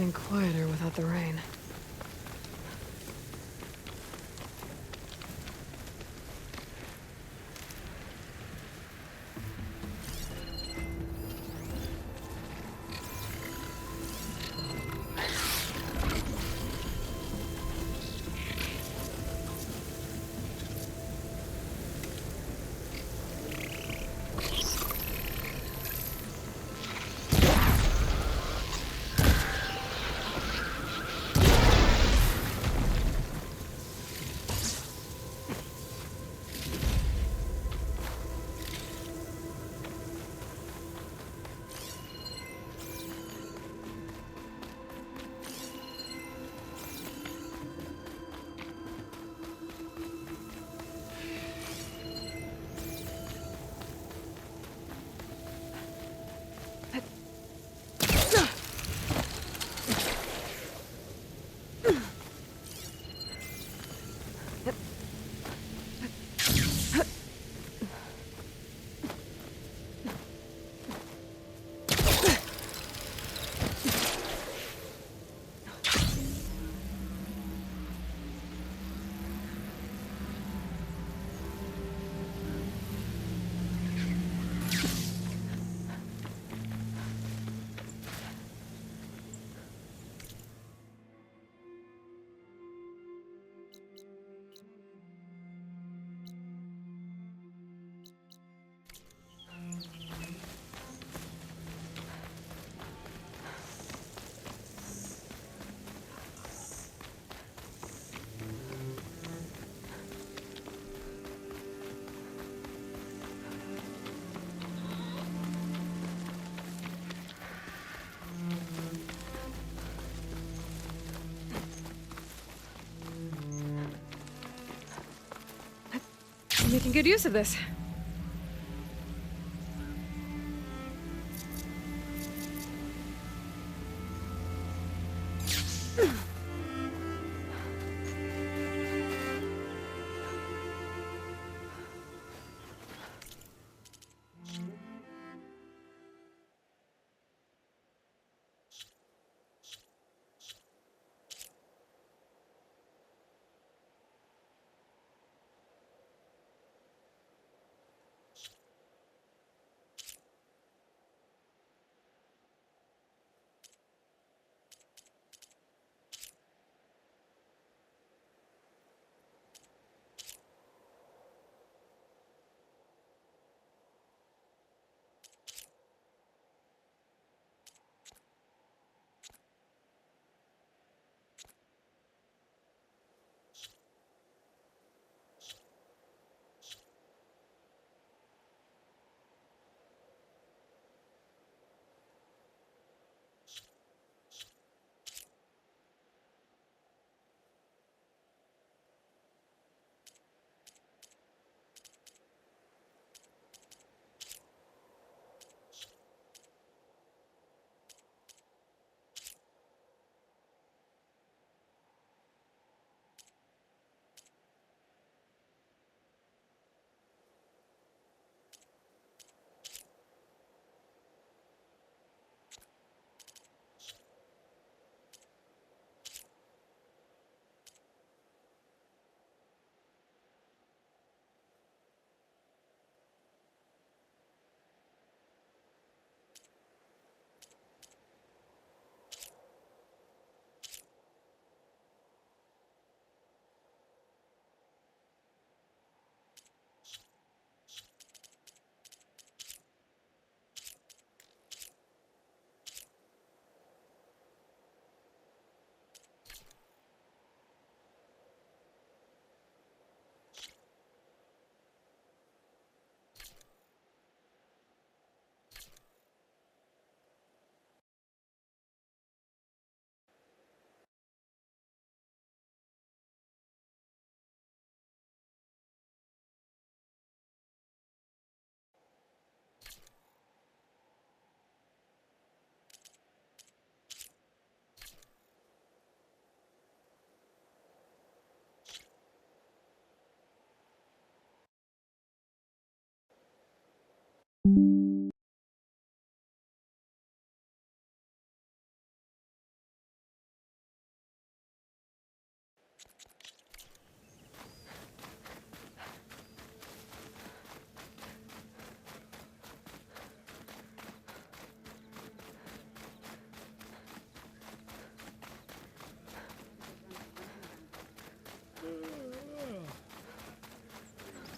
getting quieter without the rain. I'm making good use of this.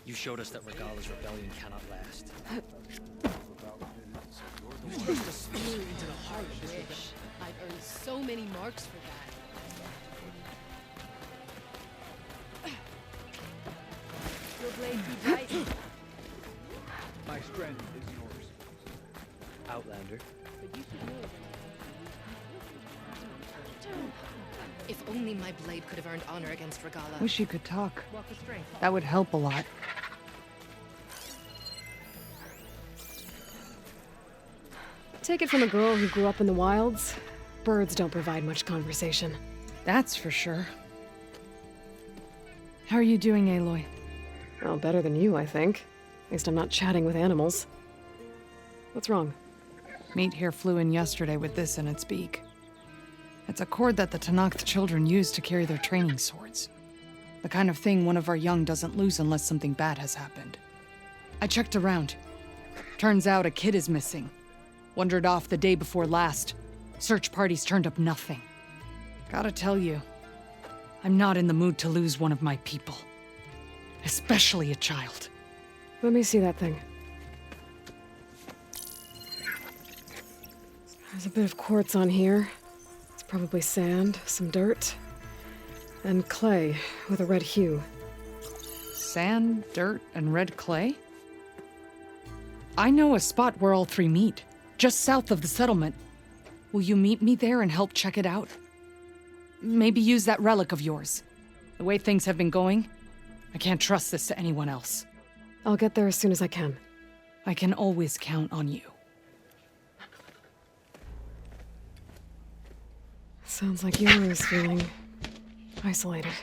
You showed us that Regala's rebellion cannot last. You thrust a spear into the heart of this rebellion. I've earned so many marks for that. Your blade be bright. My strength is yours. Outlander. But you should know that. If only my blade could have earned honor against Regala. Wish you could talk. Walk with strength. That would help a lot. Take it from a girl who grew up in the wilds. Birds don't provide much conversation. That's for sure. How are you doing, Aloy? Well, better than you, I think. At least I'm not chatting with animals. What's wrong? Meat here flew in yesterday with this in its beak. It's a cord that the Tenakth children use to carry their training swords. The kind of thing one of our young doesn't lose unless something bad has happened. I checked around. Turns out a kid is missing. Wandered off the day before last. Search parties turned up nothing. Gotta tell you, I'm not in the mood to lose one of my people. Especially a child. Let me see that thing. There's a bit of quartz on here. It's probably sand, some dirt, and clay with a red hue. Sand, dirt, and red clay? I know a spot where all three meet, just south of the settlement. Will you meet me there and help check it out? Maybe use that relic of yours. The way things have been going, I can't trust this to anyone else. I'll get there as soon as I can. I can always count on you. Sounds like Yora's feeling isolated.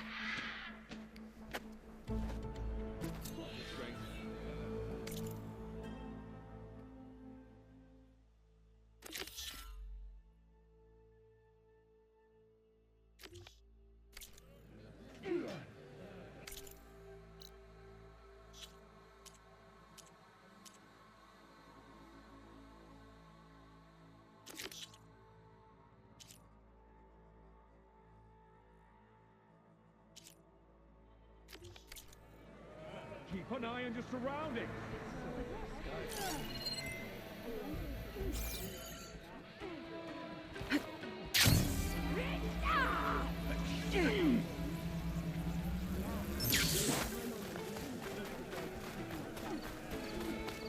Keep an eye on your surroundings.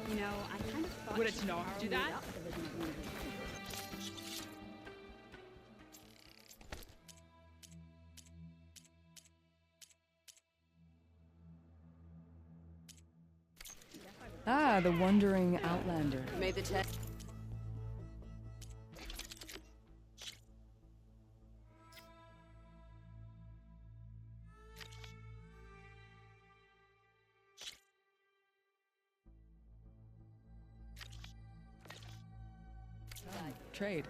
You know, I kind of thought Would it not do that? Ah, the wandering outlander. Made the test. Trade.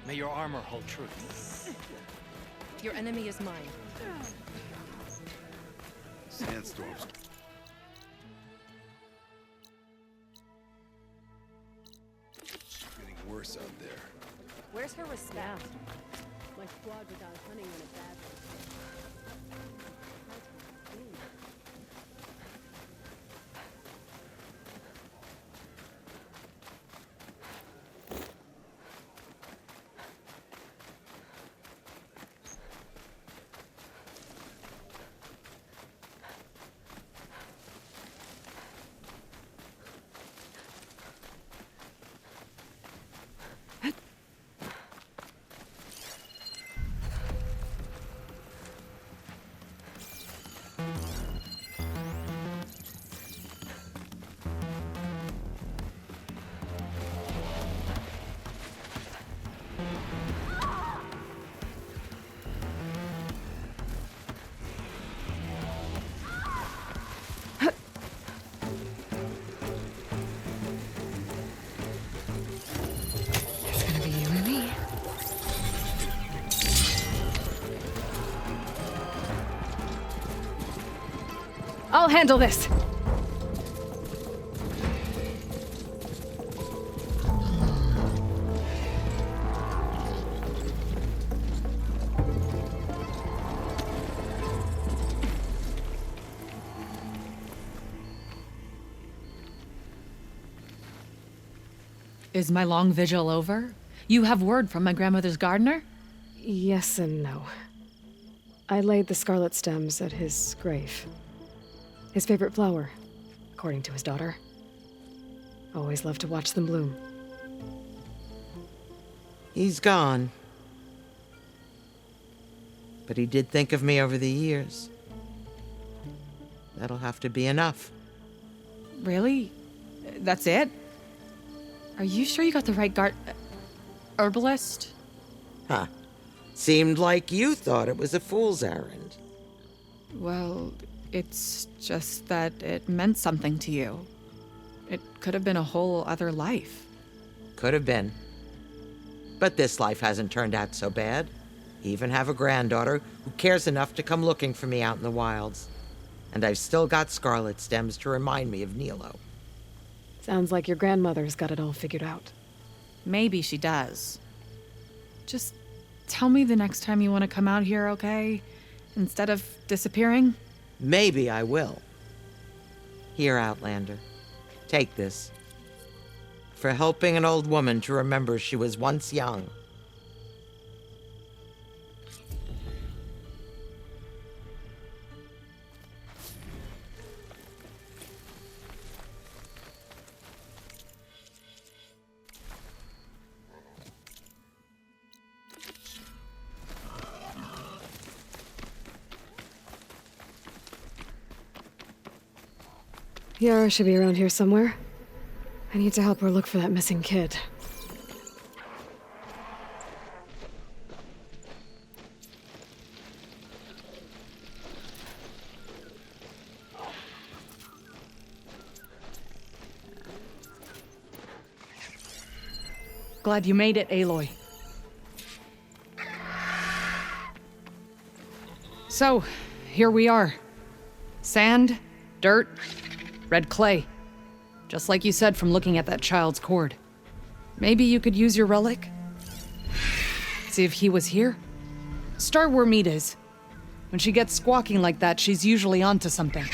May your armor hold true. Your enemy is mine. Sandstorms. Getting worse out there. Where's her respect? My squad was out hunting on a bad one. I'll handle this. Is my long vigil over? You have word from my grandmother's gardener? Yes and no. I laid the scarlet stems at his grave. His favorite flower, according to his daughter. Always loved to watch them bloom. He's gone. But he did think of me over the years. That'll have to be enough. Really? That's it? Are you sure you got the right herbalist? Huh. Seemed like you thought it was a fool's errand. Well, it's just that it meant something to you. It could have been a whole other life. Could have been. But this life hasn't turned out so bad. I even have a granddaughter who cares enough to come looking for me out in the wilds. And I've still got scarlet stems to remind me of Nilo. Sounds like your grandmother's got it all figured out. Maybe she does. Just tell me the next time you want to come out here, okay? Instead of disappearing? Maybe I will. Here, Outlander. Take this. For helping an old woman to remember she was once young. Yara should be around here somewhere. I need to help her look for that missing kid. Glad you made it, Aloy. So, here we are. Sand, dirt, red clay. Just like you said from looking at that child's cord. Maybe you could use your relic? See if he was here? Start where Meat is. When she gets squawking like that, she's usually onto something.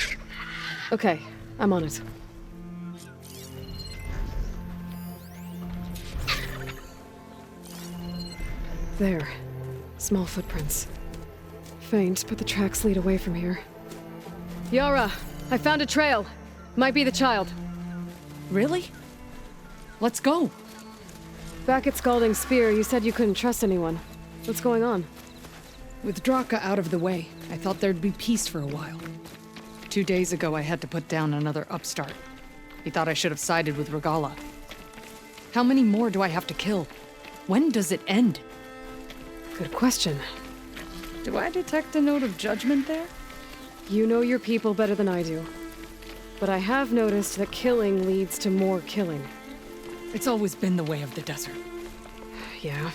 Okay, I'm on it. There. Small footprints. Faint, but the tracks lead away from here. Yara! I found a trail! Might be the child. Really? Let's go. Back at Scalding Spear, you said you couldn't trust anyone. What's going on? With Draka out of the way, I thought there'd be peace for a while. 2 days ago, I had to put down another upstart. He thought I should have sided with Regala. How many more do I have to kill? When does it end? Good question. Do I detect a note of judgment there? You know your people better than I do. But I have noticed that killing leads to more killing. It's always been the way of the desert. Yeah.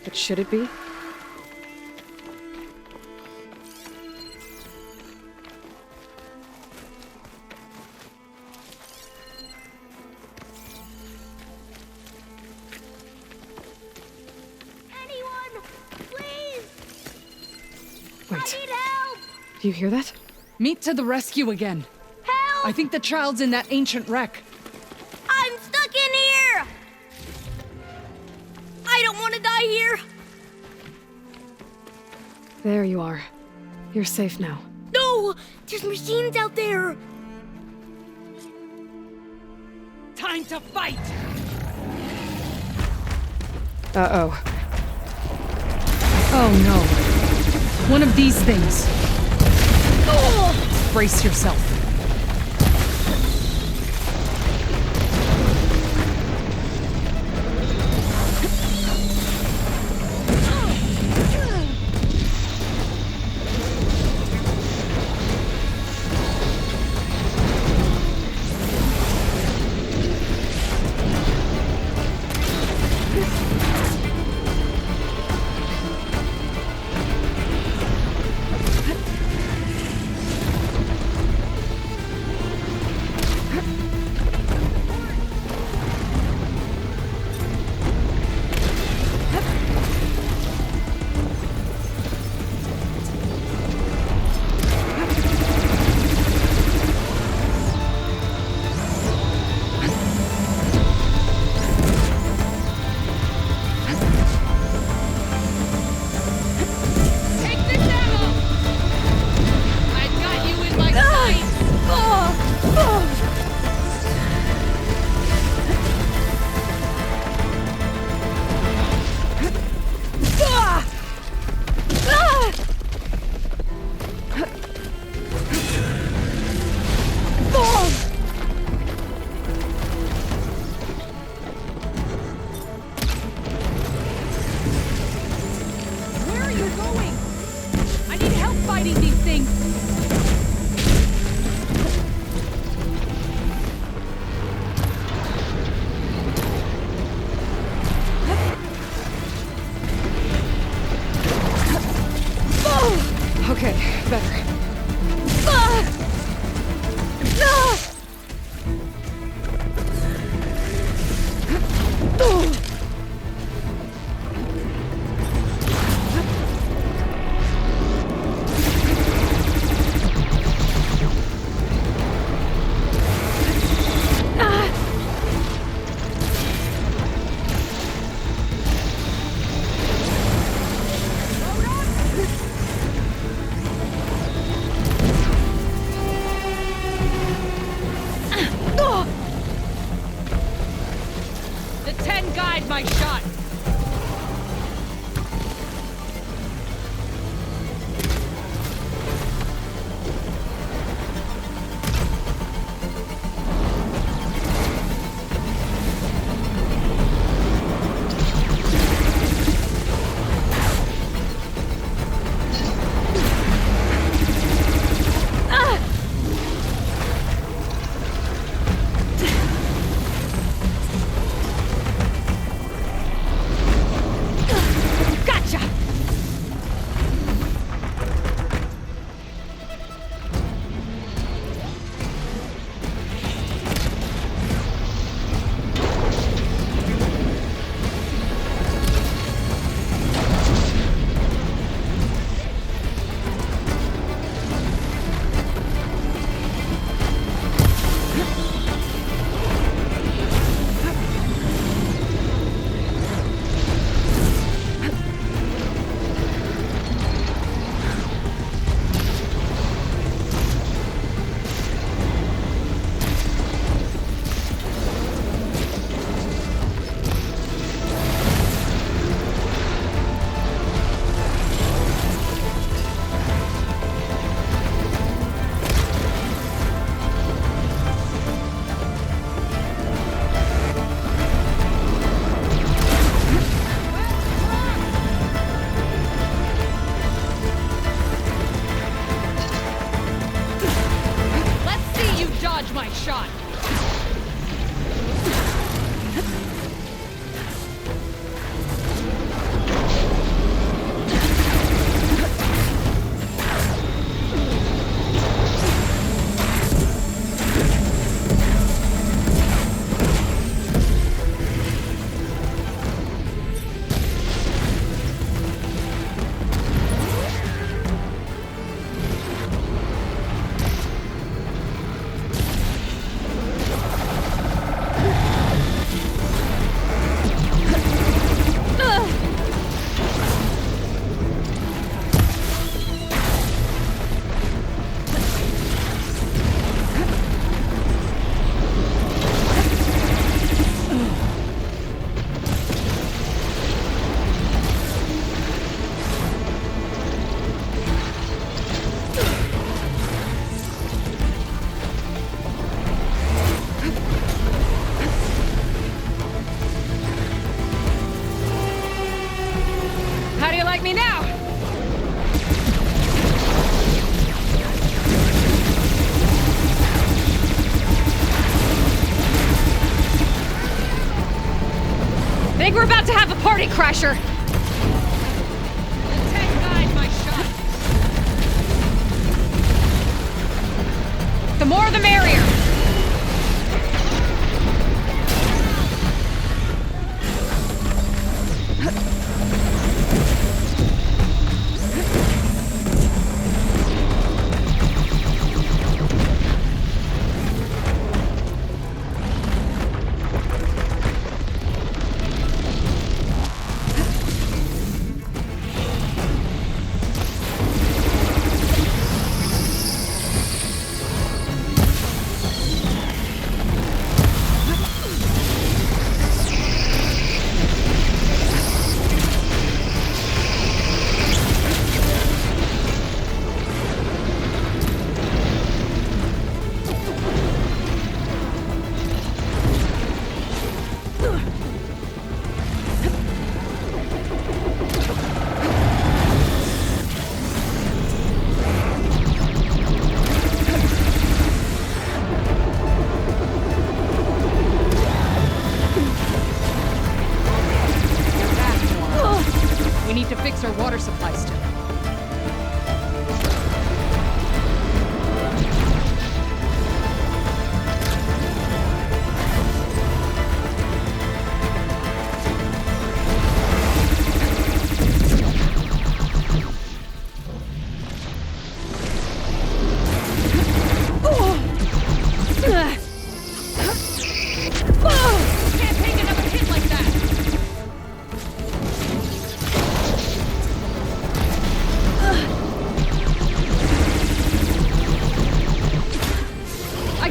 But should it be? Wait. I need help! Do you hear that? Meat to the rescue again. Help! I think the child's in that ancient wreck. I'm stuck in here! I don't want to die here! There you are. You're safe now. No! There's machines out there! Time to fight! Uh-oh. Oh no. One of these things. Oh! Brace yourself. The 10 guide my shot! My shot! How do you like me now? Think we're about to have a party crasher. The 10 guide my shot. The more the merrier.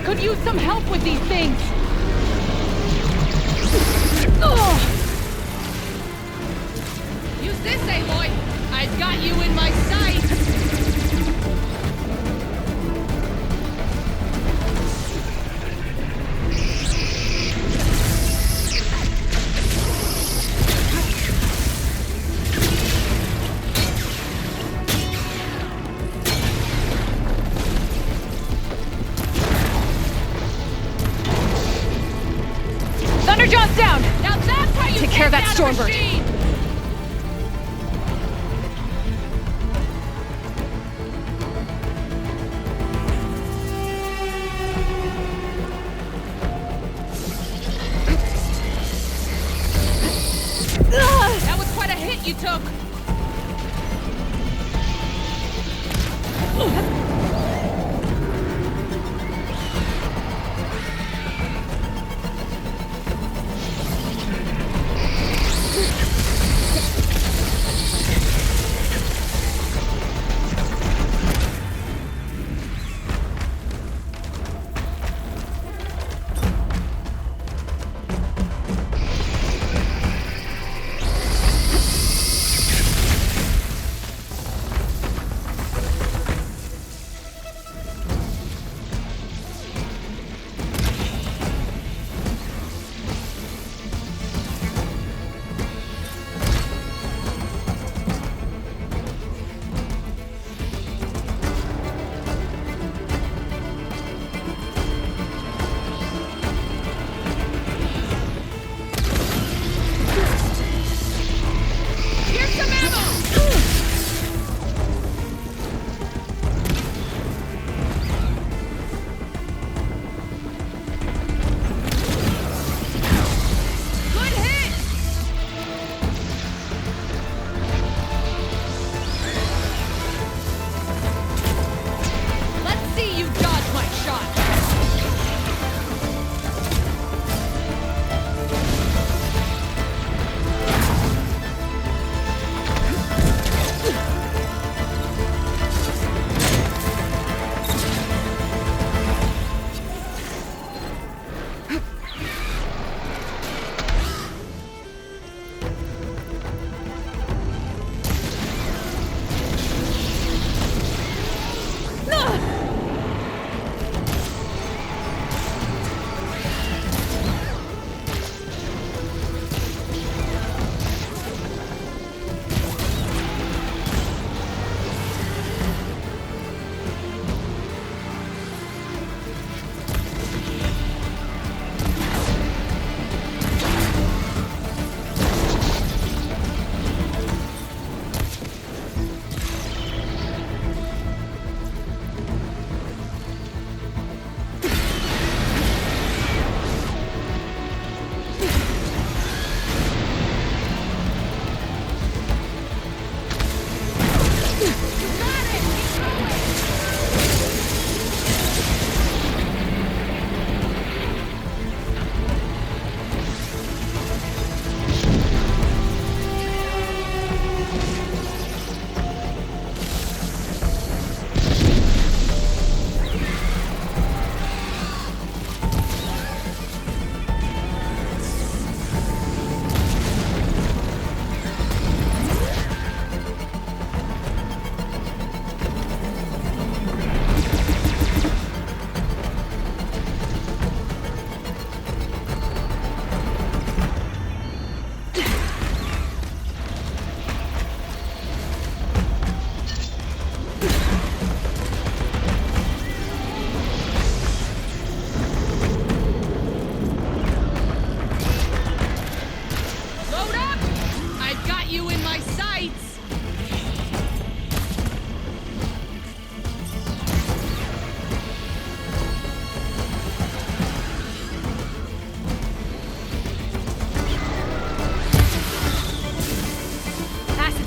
could use some help with these things! Use this, Aloy! I've got you in my sights! Thunderjaw's down! Now that's how you take care of that Stormbird! That was quite a hit you took!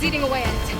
eating away at it.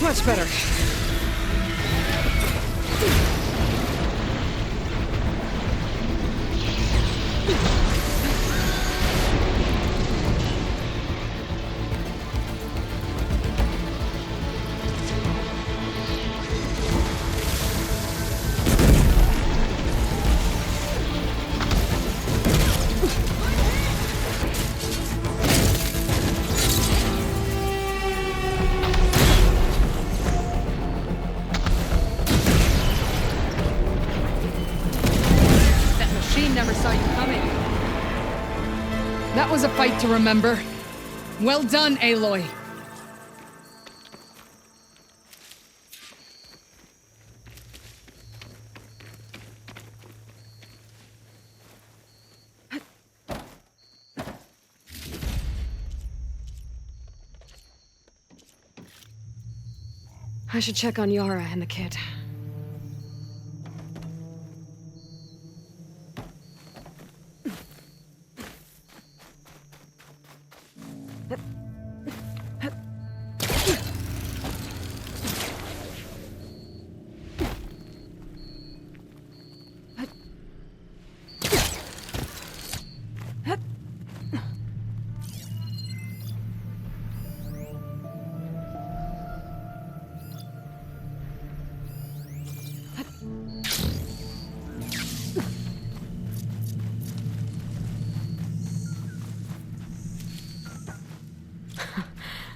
Much better. That was a fight to remember. Well done, Aloy. I should check on Yara and the kid.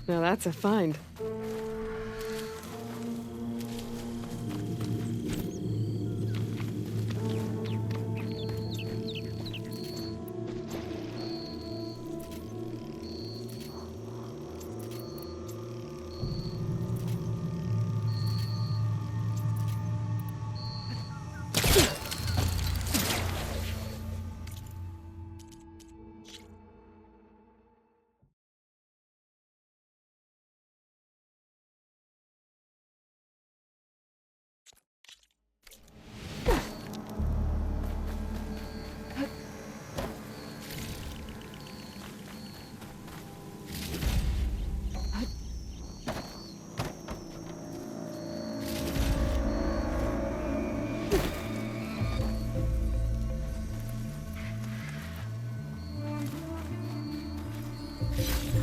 Now that's a find.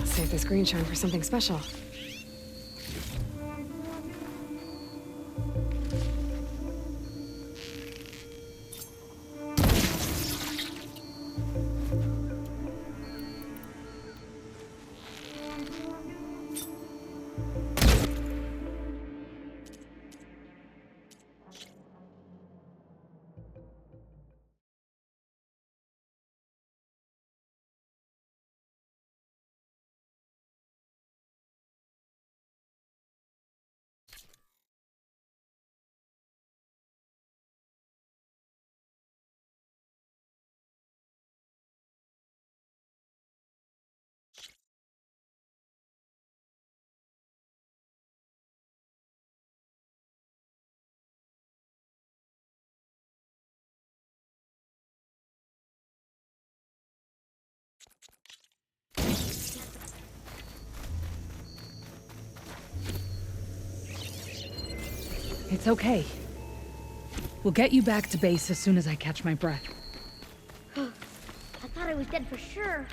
Save this green shine for something special. It's okay. We'll get you back to base as soon as I catch my breath. I thought I was dead for sure.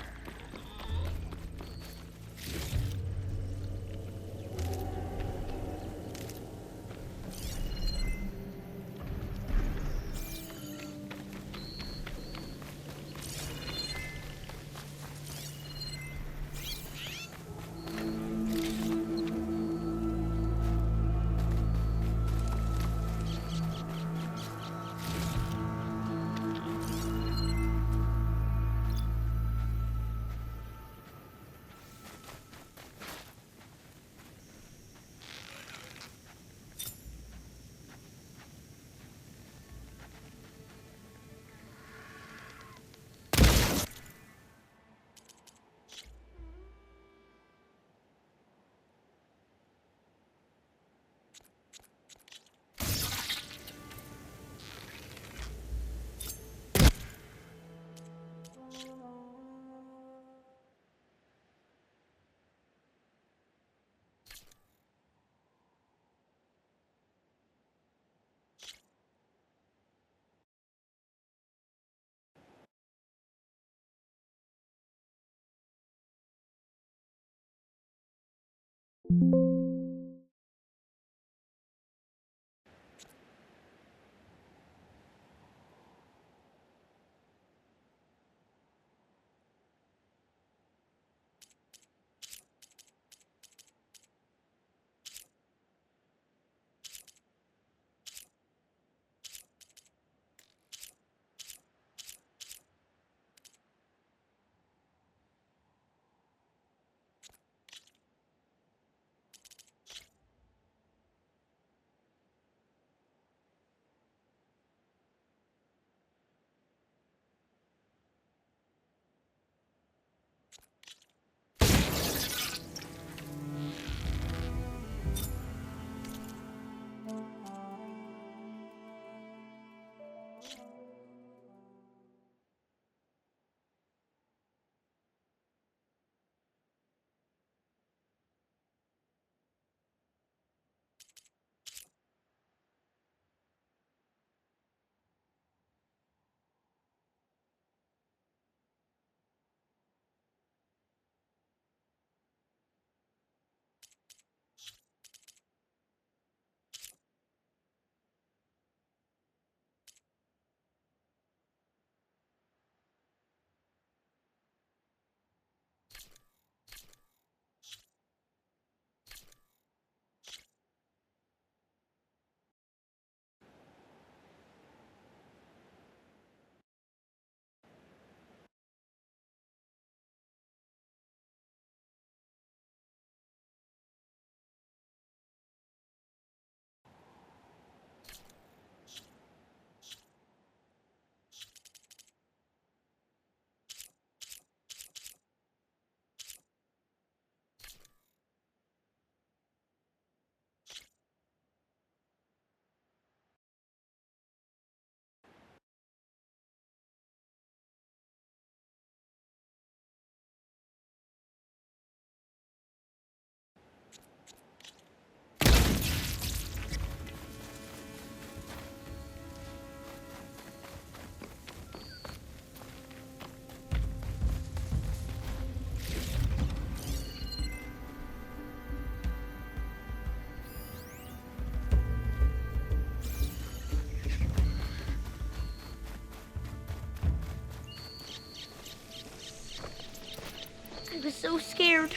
I was so scared.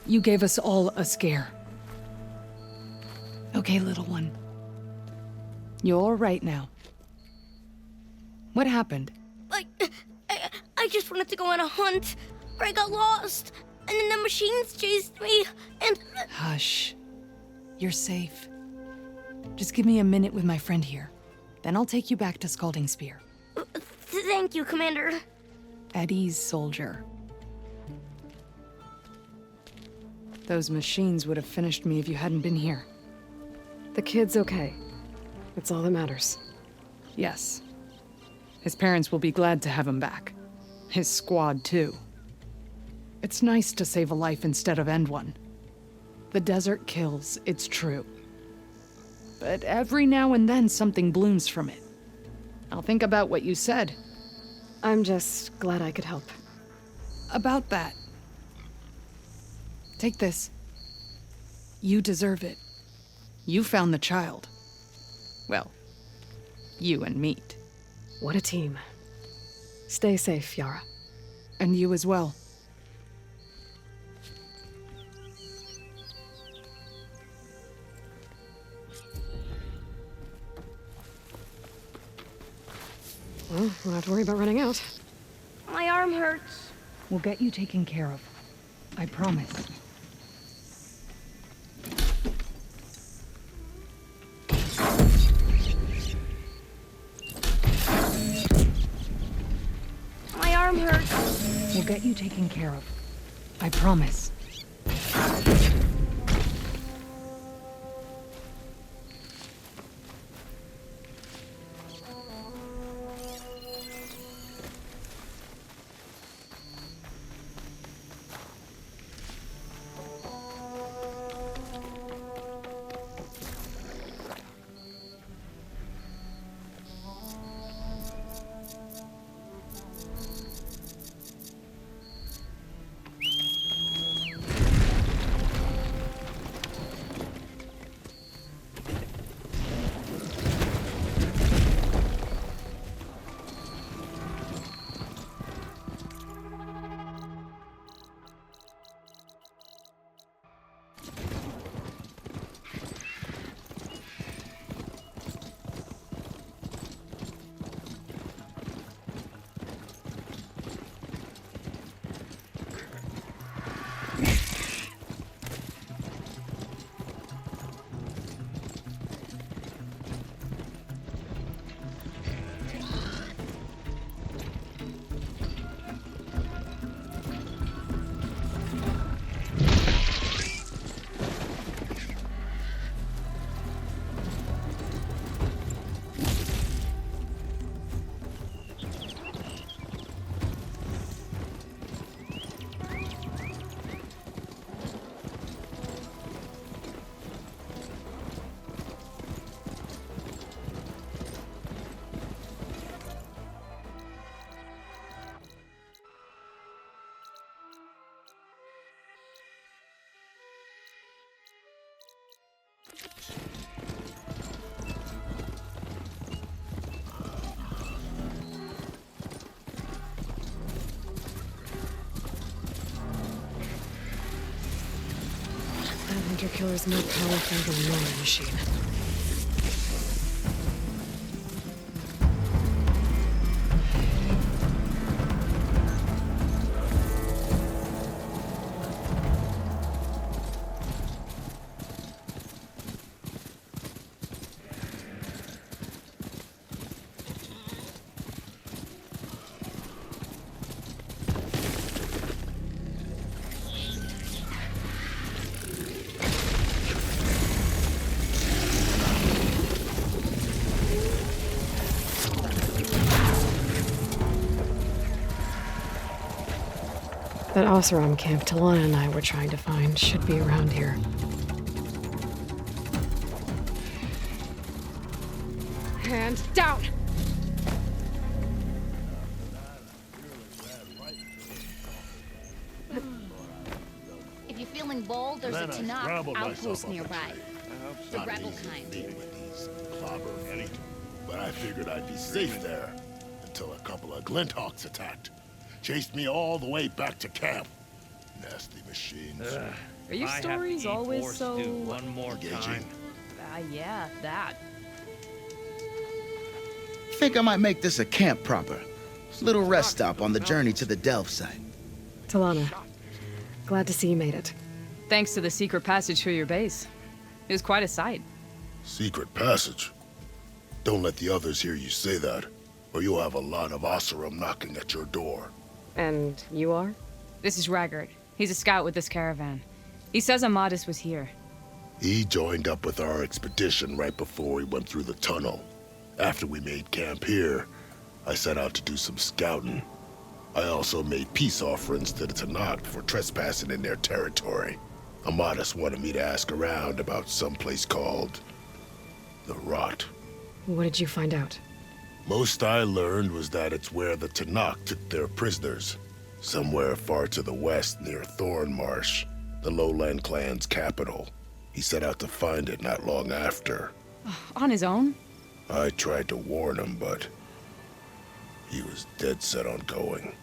You gave us all a scare. Okay, little one. You're all right now. What happened? I just wanted to go on a hunt, but I got lost, and then the machines chased me, and... Hush. You're safe. Just give me a minute with my friend here. Then I'll take you back to Scalding Spear. Thank you, Commander. At ease, soldier. Those machines would have finished me if you hadn't been here. The kid's okay. That's all that matters. Yes. His parents will be glad to have him back. His squad, too. It's nice to save a life instead of end one. The desert kills, it's true. But every now and then something blooms from it. I'll think about what you said. I'm just glad I could help. About that. Take this. You deserve it. You found the child. Well, you and Meat. What a team. Stay safe, Yara. And you as well. Well, we don't have to worry about running out. My arm hurts. We'll get you taken care of. I promise. My arm hurts. We'll get you taken care of. I promise. Hunter killer's more powerful than a normal machine. That Oseram camp Talana and I were trying to find should be around here. Hand down! If you're feeling bold, there's a Tanakh outpost nearby. The rebel kind. But I figured I'd be safe there until a couple of Glinthawks attacked. Chased me all the way back to camp. Nasty machines. Are your stories always so... one more time. Yeah, that. Think I might make this a camp proper. Little rest stop on the journey to the Delve site. Talana, glad to see you made it. Thanks to the secret passage through your base. It was quite a sight. Secret passage? Don't let the others hear you say that, or you'll have a lot of Oseram knocking at your door. And you are? This is Raggard. He's a scout with this caravan. He says Amadis was here. He joined up with our expedition right before we went through the tunnel. After we made camp here, I set out to do some scouting. I also made peace offerings to the Tanakh for trespassing in their territory. Amadis wanted me to ask around about some place called the Rot. What did you find out? Most I learned was that it's where the Tanakh took their prisoners. Somewhere far to the west near Thornmarsh, the Lowland clan's capital. He set out to find it not long after. On his own? I tried to warn him, but he was dead set on going.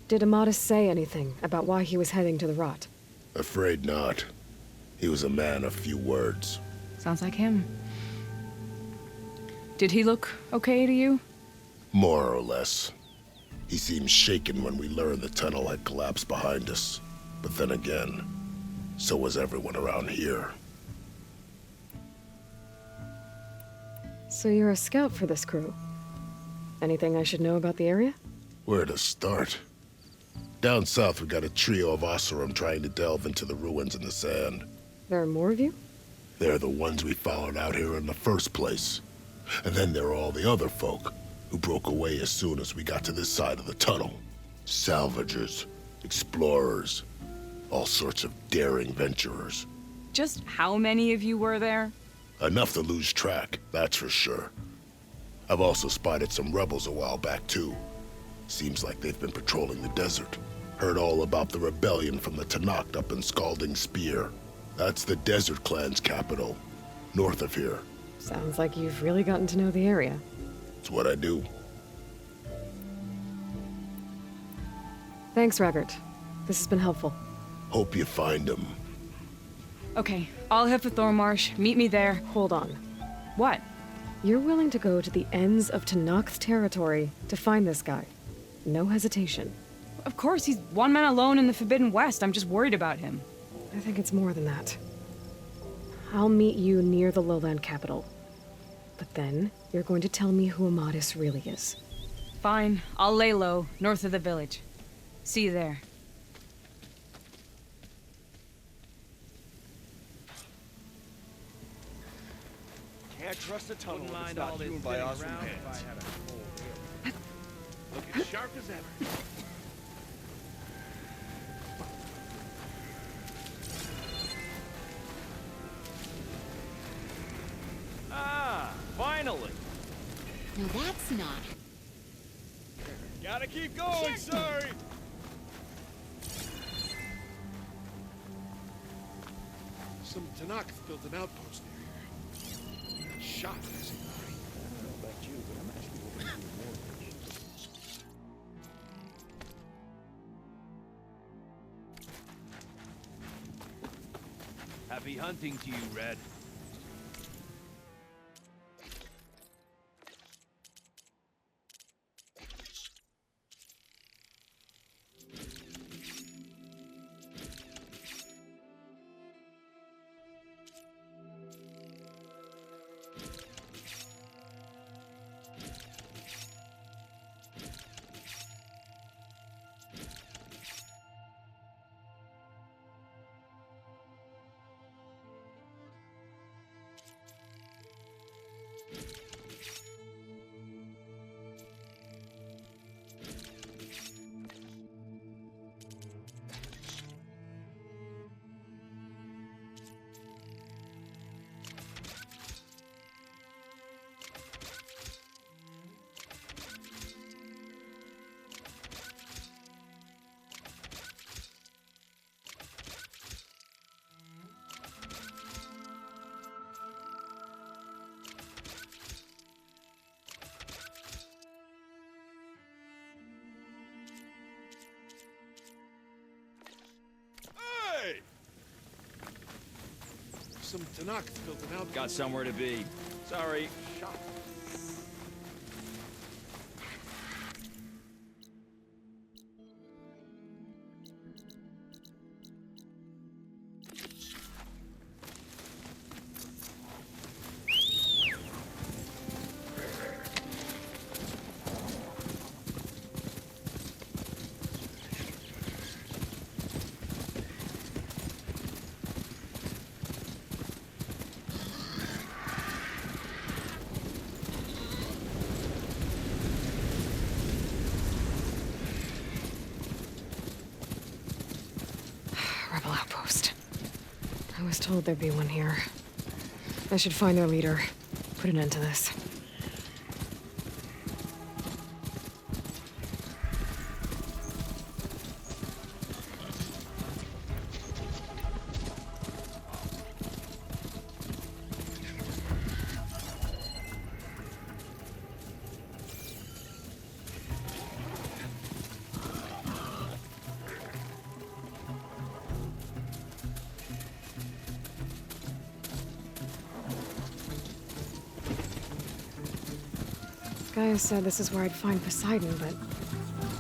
Did Amadis say anything about why he was heading to the Rot? Afraid not. He was a man of few words. Sounds like him. Did he look okay to you? More or less. He seemed shaken when we learned the tunnel had collapsed behind us. But then again, so was everyone around here. So you're a scout for this crew? Anything I should know about the area? Where to start? Down south we got a trio of Oseram trying to delve into the ruins in the sand. There are more of you? They're the ones we followed out here in the first place. And then there are all the other folk who broke away as soon as we got to this side of the tunnel. Salvagers, explorers, all sorts of daring venturers. Just how many of you were there? Enough to lose track, that's for sure. I've also spotted some rebels a while back too. Seems like they've been patrolling the desert. Heard all about the rebellion from the Tanakh up in Scalding Spear. That's the Desert Clan's capital, north of here. Sounds like you've really gotten to know the area. It's what I do. Thanks, Raggard. This has been helpful. Hope you find him. Okay, I'll head for Thornmarsh. Meet me there. Hold on. What? You're willing to go to the ends of Tanakh's territory to find this guy. No hesitation. Of course, he's one man alone in the Forbidden West. I'm just worried about him. I think it's more than that. I'll meet you near the lowland capital. But then, you're going to tell me who Amadis really is. Fine. I'll lay low, north of the village. See you there. Can't trust the tunnel when it's not hewn by Oseram hands. Looking sharp as ever. Ah, finally! No, that's not. Gotta keep going, sorry! Some Tanakh built an outpost there. Got shot, I don't know about you, but I'm actually hoping to do more. Happy hunting to you, Red. Hey! Some Tanakh built an outpost. Got somewhere to be. Sorry. Shot. Rebel outpost. I was told there'd be one here. I should find their leader. Put an end to this. Gaia said this is where I'd find Poseidon, but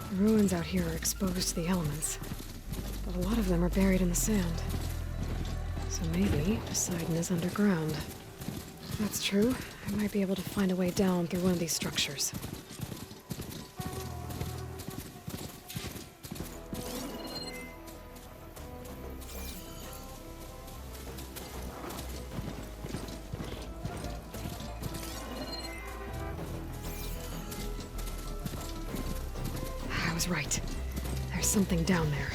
the ruins out here are exposed to the elements. But a lot of them are buried in the sand. So maybe Poseidon is underground. If that's true, I might be able to find a way down through one of these structures. I was right. There's something down there.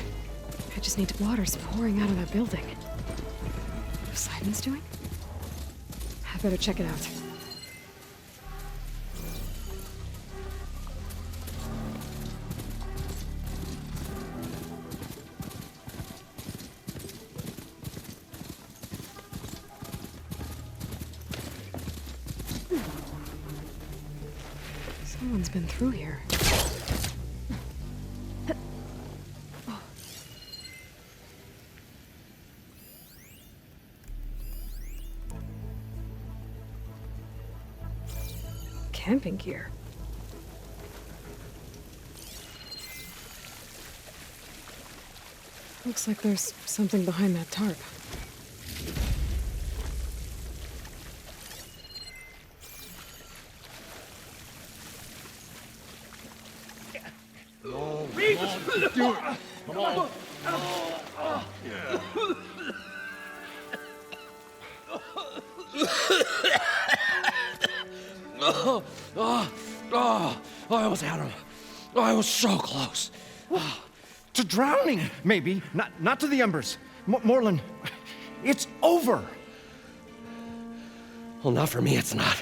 I just need water's pouring out of that building. Poseidon's doing? I better check it out. Someone's been through here. Camping gear. Looks like there's something behind that tarp. Reach! Do it! Come on! Yeah. I almost had him. I was so close. To drowning, maybe. Not to the embers. Moreland, it's over. Well, not for me, it's not.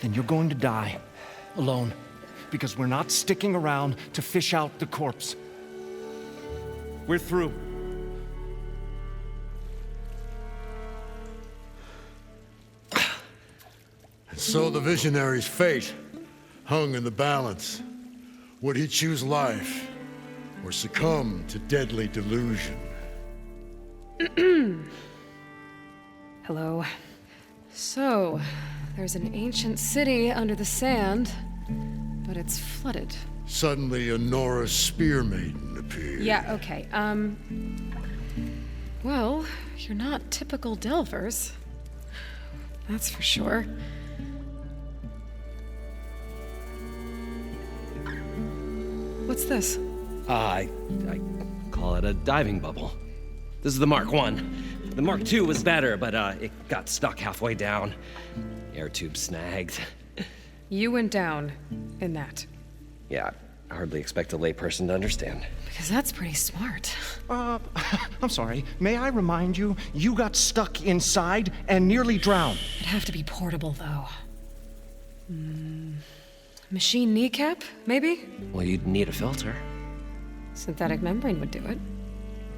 Then you're going to die. Alone. Because we're not sticking around to fish out the corpse. We're through. So the visionary's fate hung in the balance. Would he choose life or succumb to deadly delusion? Hello. So, there's an ancient city under the sand, but it's flooded. Suddenly, a Nora spear maiden appeared. Yeah, okay. Well, you're not typical Delvers. That's for sure. What's this? I call it a diving bubble. This is the Mark 1. The Mark 2 was better, but it got stuck halfway down. Air tube snagged. You went down in that. Yeah, I hardly expect a layperson to understand. Because that's pretty smart. I'm sorry. May I remind you, you got stuck inside and nearly drowned. It'd have to be portable, though. Machine kneecap, maybe? Well, you'd need a filter. Synthetic membrane would do it.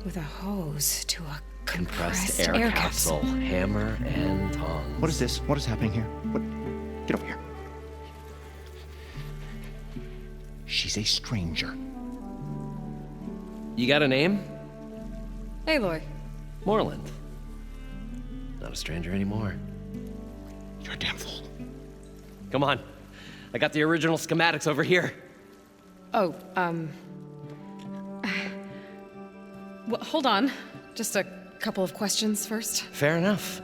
With a hose to a compressed air capsule. Hammer and tongs. What is this? What is happening here? What? Get over here. She's a stranger. You got a name? Aloy. Moreland. Not a stranger anymore. You're a damn fool. Come on. I got the original schematics over here. Oh, well, hold on. Just a couple of questions first. Fair enough.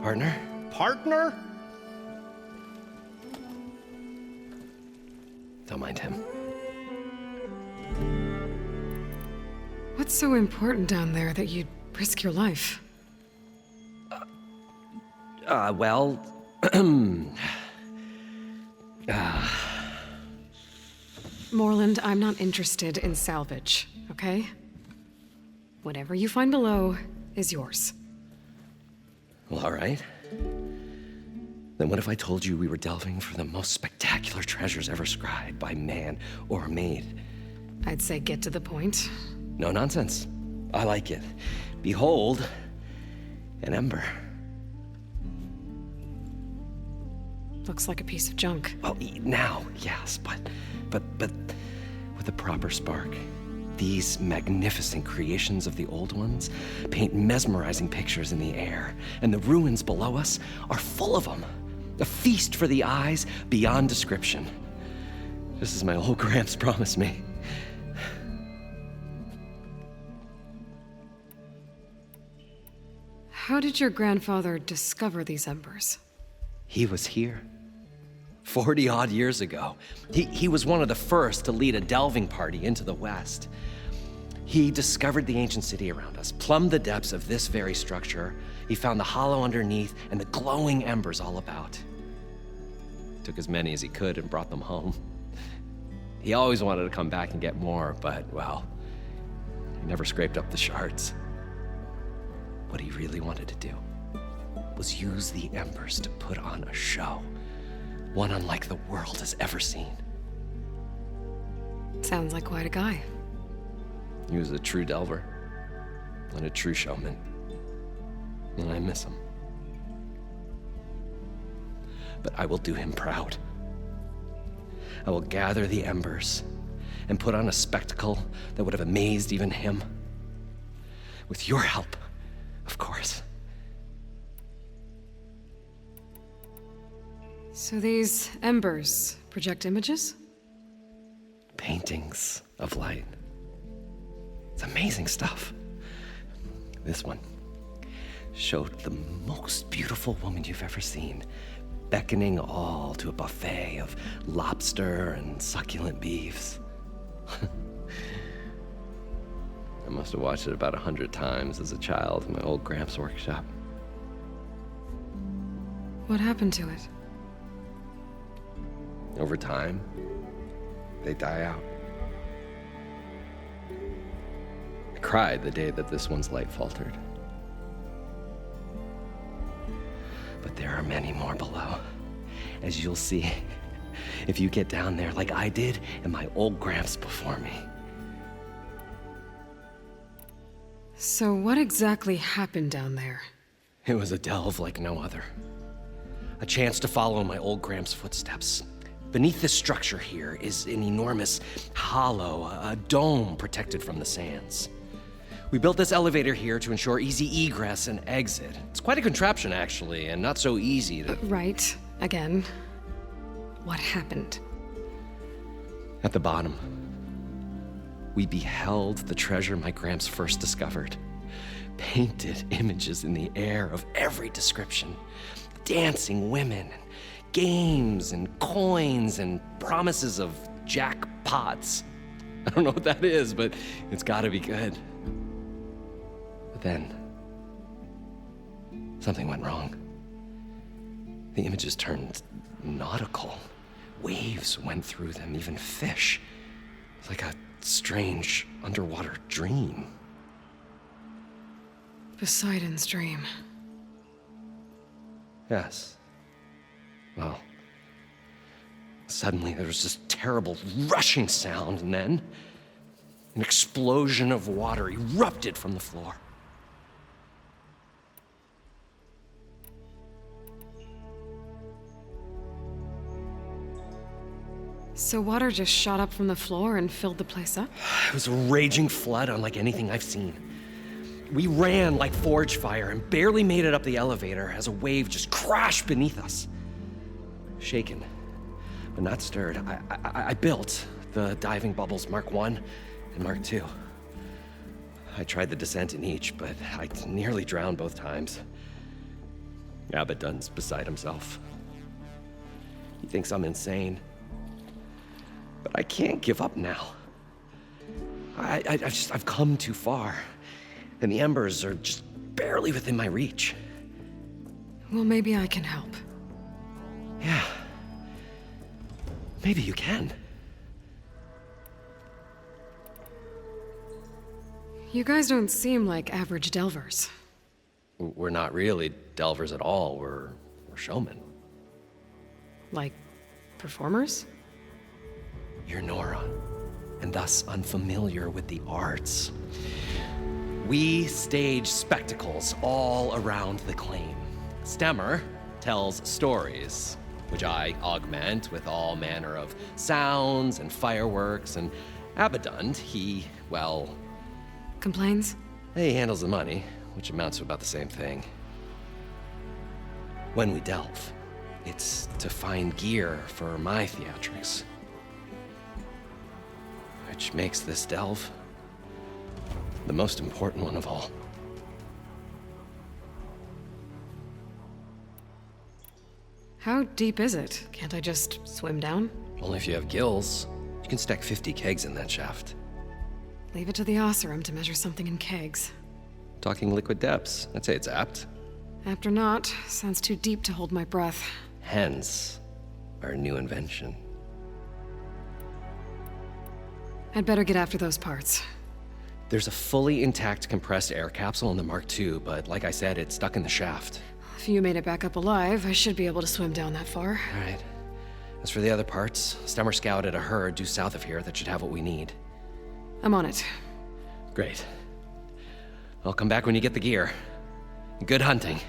Partner? Partner? Don't mind him. What's so important down there that you'd risk your life? Well... Moreland, I'm not interested in salvage, okay? Whatever you find below is yours. Well, all right. Then what if I told you we were delving for the most spectacular treasures ever scribed by man or maid? I'd say get to the point. No nonsense. I like it. Behold, an ember. Looks like a piece of junk. Well, now, yes, but with a proper spark. These magnificent creations of the old ones paint mesmerizing pictures in the air, and the ruins below us are full of them. A feast for the eyes beyond description. Just as my old Gramps promised me. How did your grandfather discover these embers? He was here. 40-odd years ago. He was one of the first to lead a delving party into the West. He discovered the ancient city around us, plumbed the depths of this very structure. He found the hollow underneath and the glowing embers all about. Took as many as he could and brought them home. He always wanted to come back and get more, but, well, he never scraped up the shards. What he really wanted to do was use the embers to put on a show. One unlike the world has ever seen. Sounds like quite a guy. He was a true delver and a true showman. And I miss him. But I will do him proud. I will gather the embers and put on a spectacle that would have amazed even him. With your help, of course. So these embers project images? Paintings of light. It's amazing stuff. This one showed the most beautiful woman you've ever seen, beckoning all to a buffet of lobster and succulent beefs. I must have watched it about 100 times as a child in my old Gramps' workshop. What happened to it? Over time, they die out. I cried the day that this one's light faltered. But there are many more below, as you'll see if you get down there like I did and my old Gramps before me. So what exactly happened down there? It was a delve like no other. A chance to follow my old Gramps' footsteps. Beneath this structure here is an enormous hollow, a dome protected from the sands. We built this elevator here to ensure easy egress and exit. It's quite a contraption, actually, and not so easy to... Right. Again. What happened? At the bottom, we beheld the treasure my Gramps first discovered. Painted images in the air of every description. Dancing women, games and coins and promises of jackpots. I don't know what that is, but it's gotta be good. But then, something went wrong. The images turned nautical. Waves went through them, even fish. It's like a strange underwater dream. Poseidon's dream. Yes. Well, suddenly there was this terrible rushing sound, and then an explosion of water erupted from the floor. So water just shot up from the floor and filled the place up? It was a raging flood unlike anything I've seen. We ran like forge fire and barely made it up the elevator as a wave just crashed beneath us. Shaken, but not stirred, I built the diving bubbles Mark I and Mark II. I tried the descent in each, but I nearly drowned both times. Abaddon's beside himself. He thinks I'm insane. But I can't give up now. I've come too far, and the embers are just barely within my reach. Well, maybe I can help. Yeah. Maybe you can. You guys don't seem like average delvers. We're not really delvers at all. We're showmen. Like performers? You're Nora, and thus unfamiliar with the arts. We stage spectacles all around the claim. Stemmer tells stories, which I augment with all manner of sounds and fireworks, and Abaddon, he, well... Complains? He handles the money, which amounts to about the same thing. When we delve, it's to find gear for my theatrics. Which makes this delve the most important one of all. How deep is it? Can't I just swim down? Only if you have gills. You can stack 50 kegs in that shaft. Leave it to the Oseram to measure something in kegs. Talking liquid depths, I'd say it's apt. Apt or not, sounds too deep to hold my breath. Hence, our new invention. I'd better get after those parts. There's a fully intact compressed air capsule in the Mark II, but like I said, it's stuck in the shaft. If you made it back up alive, I should be able to swim down that far. All right. As for the other parts, Stemmer scouted a herd due south of here that should have what we need. I'm on it. Great. I'll come back when you get the gear. Good hunting.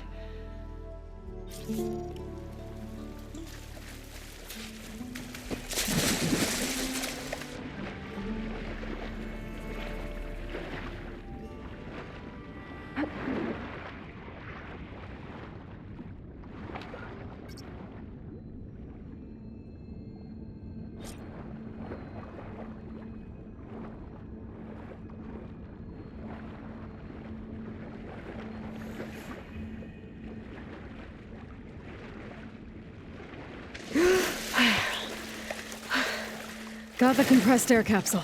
Got the compressed air capsule.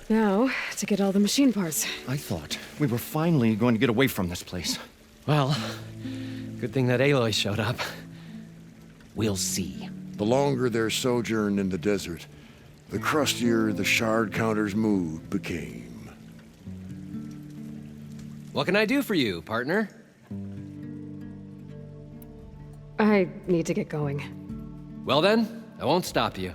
Now, to get all the machine parts. I thought we were finally going to get away from this place. Well, good thing that Aloy showed up. We'll see. The longer their sojourn in the desert, the crustier the shard counter's mood became. What can I do for you, partner? I need to get going. Well then, I won't stop you.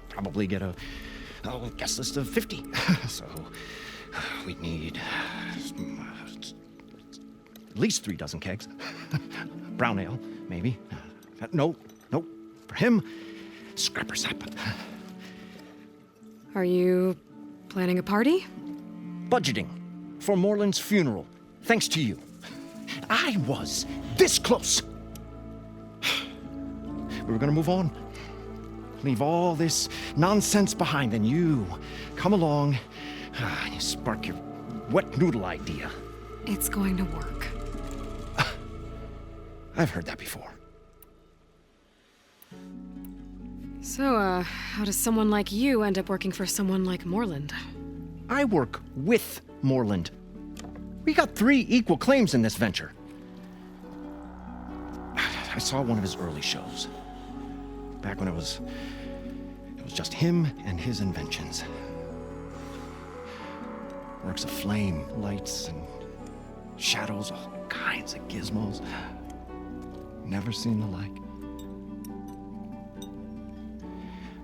Probably get a guest list of 50. So we need at least 3 dozen kegs. Brown ale, maybe. No. For him, scrapper sap. Are you planning a party? Budgeting for Moreland's funeral, thanks to you. I was this close. We were gonna move on. Leave all this nonsense behind, and you come along, you spark your wet noodle idea. It's going to work. I've heard that before. So, how does someone like you end up working for someone like Moreland? I work with Moreland. We got 3 equal claims in this venture. I saw one of his early shows. Back when it was just him and his inventions. Works of flame, lights, and shadows, all kinds of gizmos. Never seen the like.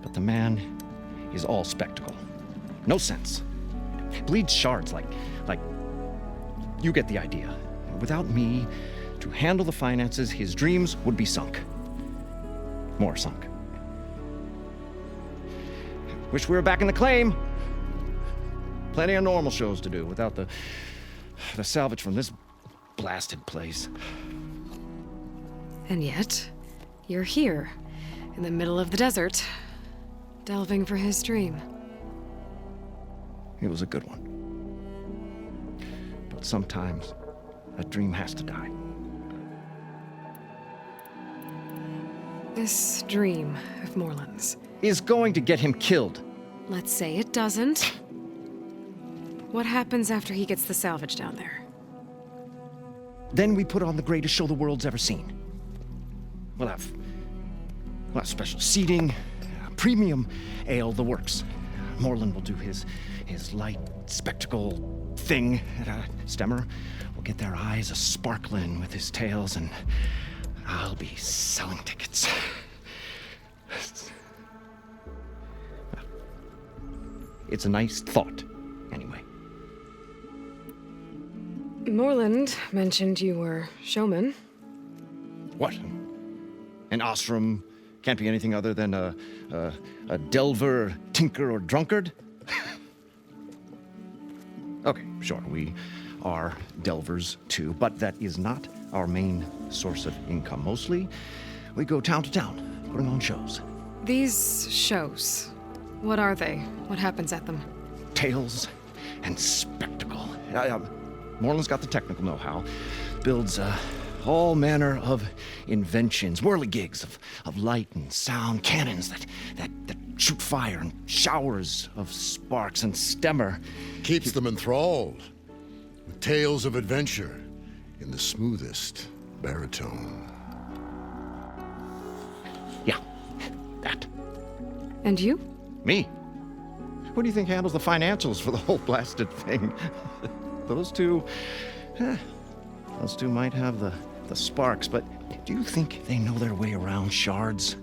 But the man is all spectacle. No sense. Bleeds shards like you get the idea. Without me to handle the finances, his dreams would be sunk. More sunk. Wish we were back in the claim. Plenty of normal shows to do without the salvage from this blasted place. And yet, you're here, in the middle of the desert, delving for his dream. It was a good one. But sometimes, a dream has to die. This dream of Moreland's is going to get him killed. Let's say it doesn't. What happens after he gets the salvage down there? Then we put on the greatest show the world's ever seen. We'll have special seating, premium ale, the works. Moreland will do his light spectacle thing. Stemmer will get their eyes a-sparkling with his tales, and I'll be selling tickets. It's a nice thought, anyway. Moreland mentioned you were showman. What? An Oseram can't be anything other than a delver, tinker, or drunkard? Okay, sure, we are delvers too, but that is not our main source of income. Mostly, we go town to town, putting on shows. These shows, what are they? What happens at them? Tales and spectacle. Moreland's got the technical know-how. Builds all manner of inventions, whirligigs of light and sound, cannons that shoot fire, and showers of sparks, and Stemmer keeps them enthralled with tales of adventure in the smoothest baritone. Yeah, that. And you? Me? Who do you think handles the financials for the whole blasted thing? Those two might have the sparks, but do you think they know their way around shards?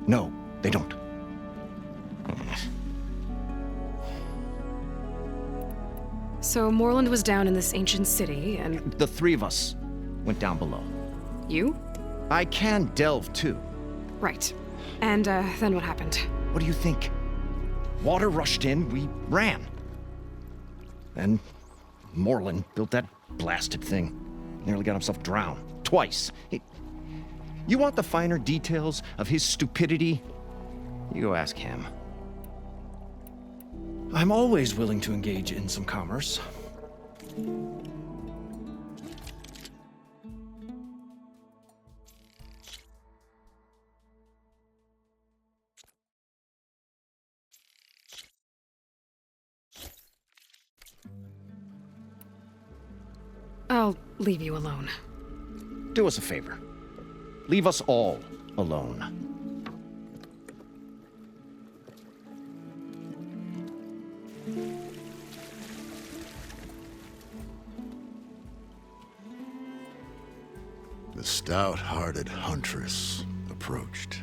No, they don't. So Moreland was down in this ancient city, and... The 3 of us went down below. You? I can delve, too. Right. And, then what happened? What do you think? Water rushed in, we ran. Then Moreland built that blasted thing. Nearly got himself drowned. Twice. You want the finer details of his stupidity? You go ask him. I'm always willing to engage in some commerce. I'll leave you alone. Do us a favor. Leave us all alone. The stout-hearted huntress approached.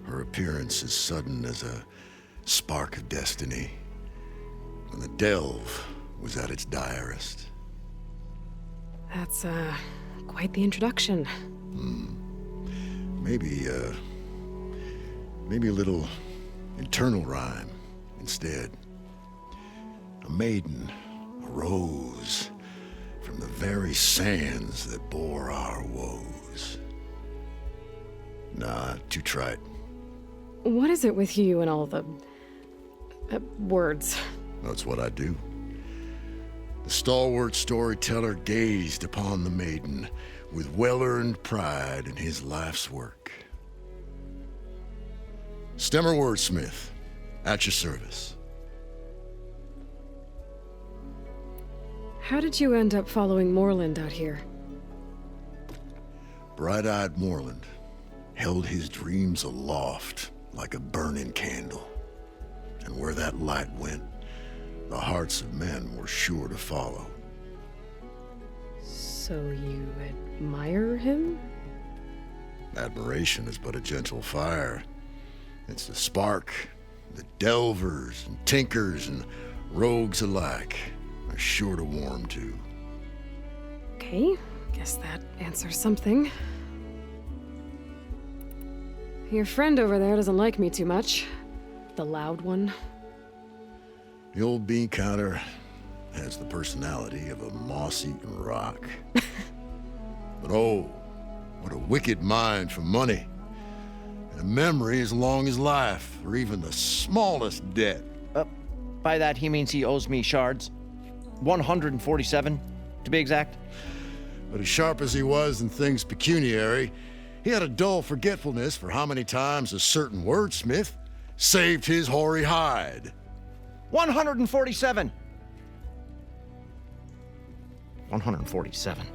Her appearance as sudden as a spark of destiny. When the delve was at its direst. That's, quite the introduction. Maybe a little internal rhyme instead. A maiden arose from the very sands that bore our woes. Nah, too trite. What is it with you and all the... words? That's what I do. The stalwart storyteller gazed upon the maiden with well-earned pride in his life's work. Stemmer wordsmith, at your service. How did you end up following Moreland out here? Bright-eyed Moreland held his dreams aloft like a burning candle. And where that light went, the hearts of men were sure to follow. So you admire him? Admiration is but a gentle fire. It's the spark that delvers and tinkers and rogues alike are sure to warm to. Okay, guess that answers something. Your friend over there doesn't like me too much. The loud one. The old bean counter has the personality of a moss-eaten rock. But oh, what a wicked mind for money. And a memory as long as life, or even the smallest debt. By that he means he owes me shards. 147, to be exact. But as sharp as he was in things pecuniary, he had a dull forgetfulness for how many times a certain wordsmith saved his hoary hide. 147. 147.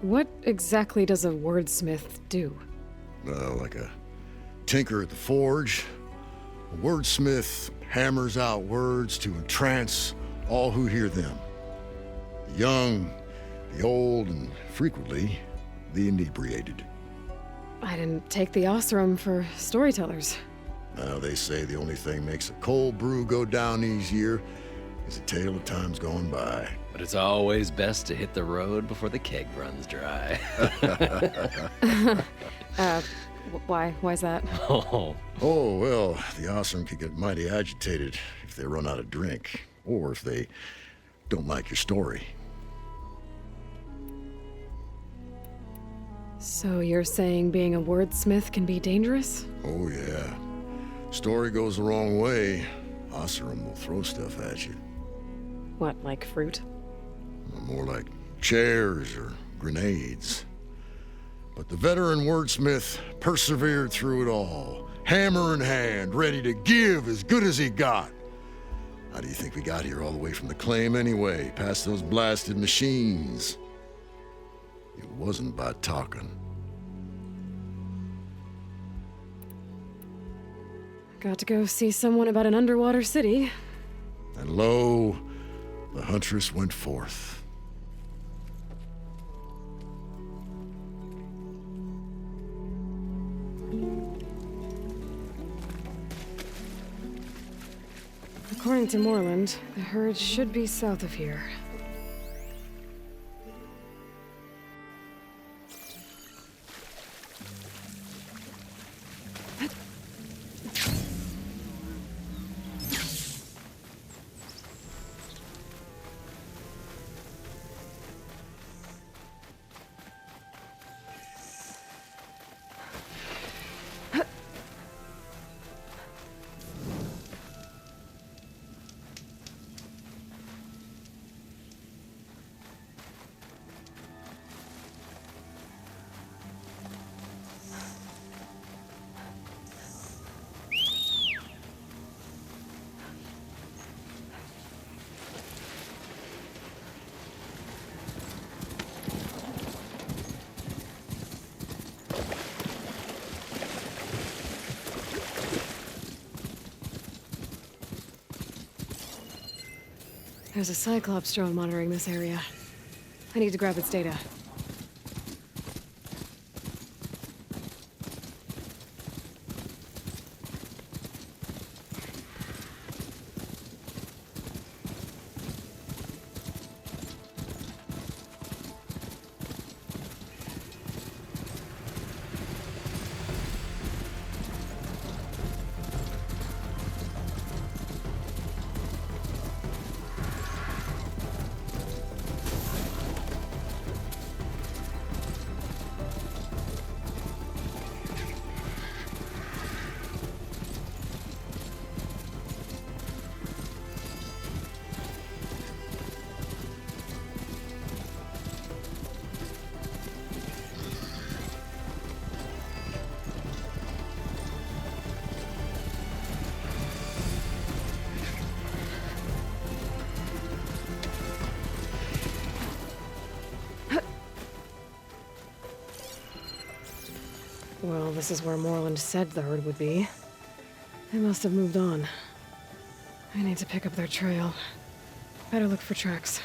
What exactly does a wordsmith do? Like a tinker at the forge, a wordsmith hammers out words to entrance all who hear them. The young, the old, and frequently the inebriated. I didn't take the Oseram for storytellers. Now, they say the only thing makes a cold brew go down easier is a tale of times gone by. But it's always best to hit the road before the keg runs dry. Why's that? Oh, well, the Oseram could get mighty agitated if they run out of drink, or if they don't like your story. So you're saying being a wordsmith can be dangerous? Oh, yeah. Story goes the wrong way, Oseram will throw stuff at you. What, like fruit? More like chairs or grenades. But the veteran wordsmith persevered through it all, hammer in hand, ready to give as good as he got. How do you think we got here all the way from the claim anyway, past those blasted machines? It wasn't by talking. Got to go see someone about an underwater city. And lo, the huntress went forth. According to Moreland, the herd should be south of here. There's a Cyclops drone monitoring this area. I need to grab its data. Well, this is where Moreland said the herd would be. They must have moved on. I need to pick up their trail. Better look for tracks.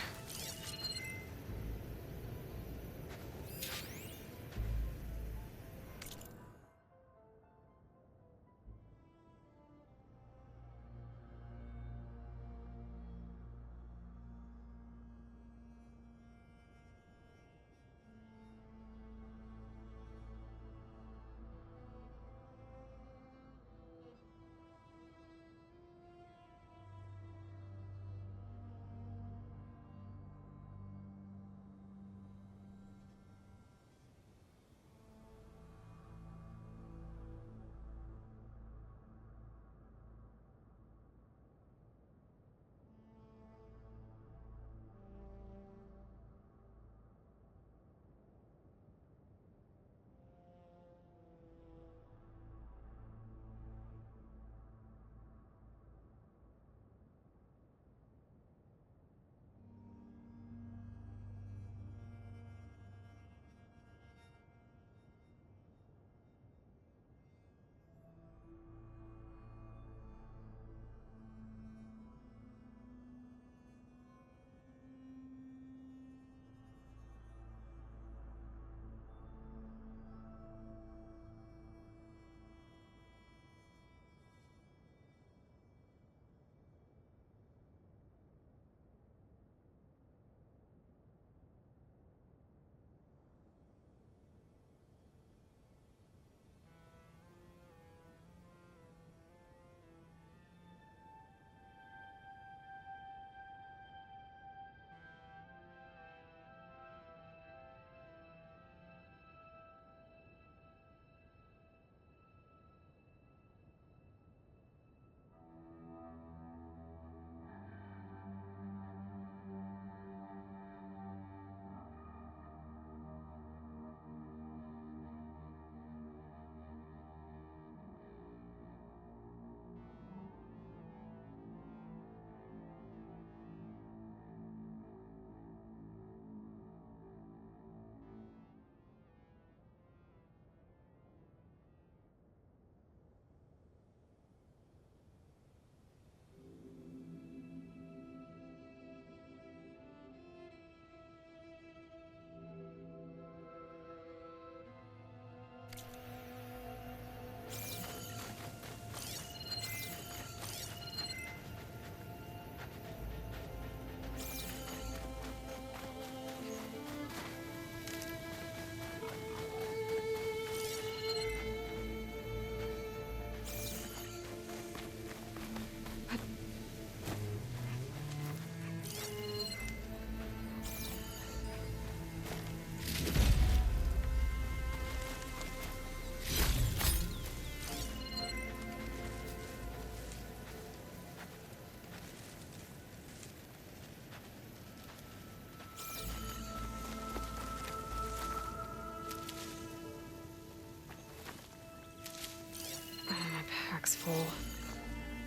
Pack's full.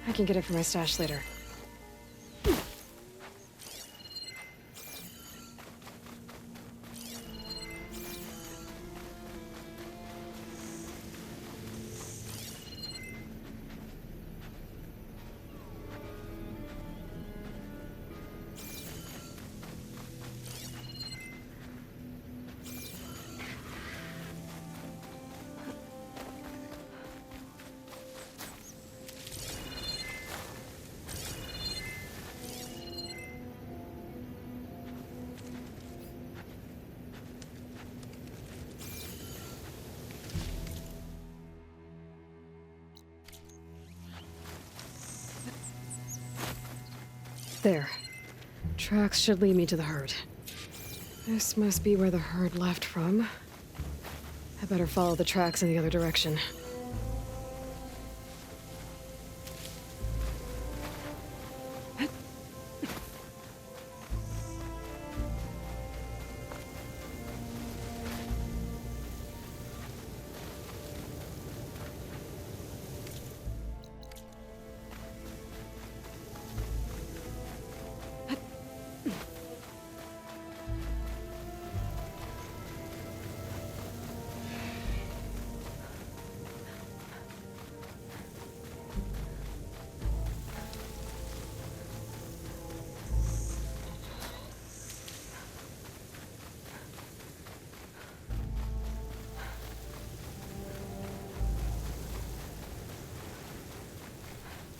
I can get it from my stash later. There. Tracks should lead me to the herd. This must be where the herd left from. I better follow the tracks in the other direction.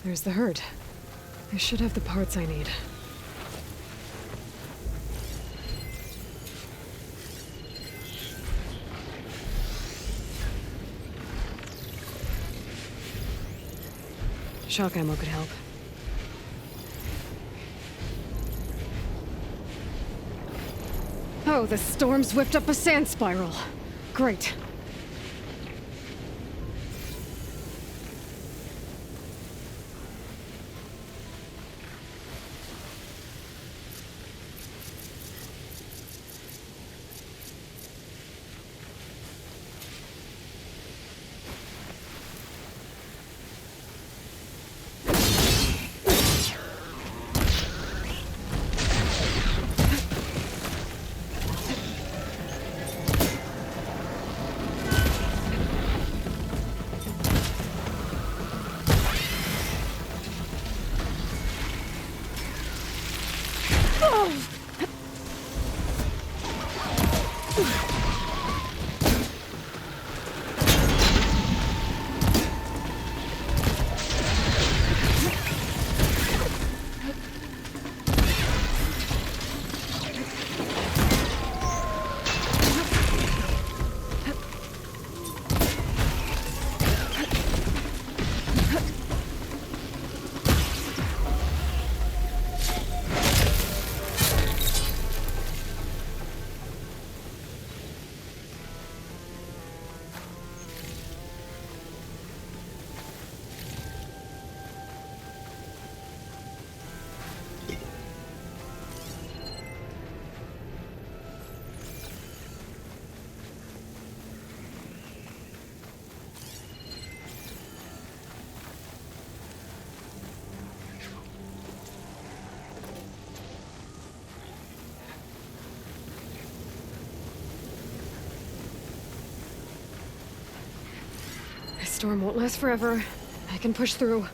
There's the herd. I should have the parts I need. Shock ammo could help. Oh, the storm's whipped up a sand spiral. Great. This storm won't last forever. I can push through.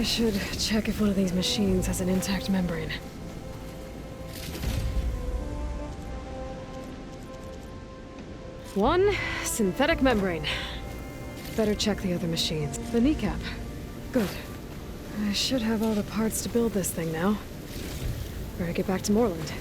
should check if one of these machines has an intact membrane. One synthetic membrane. Better check the other machines. The kneecap. Good. I should have all the parts to build this thing now. Better get back to Moreland.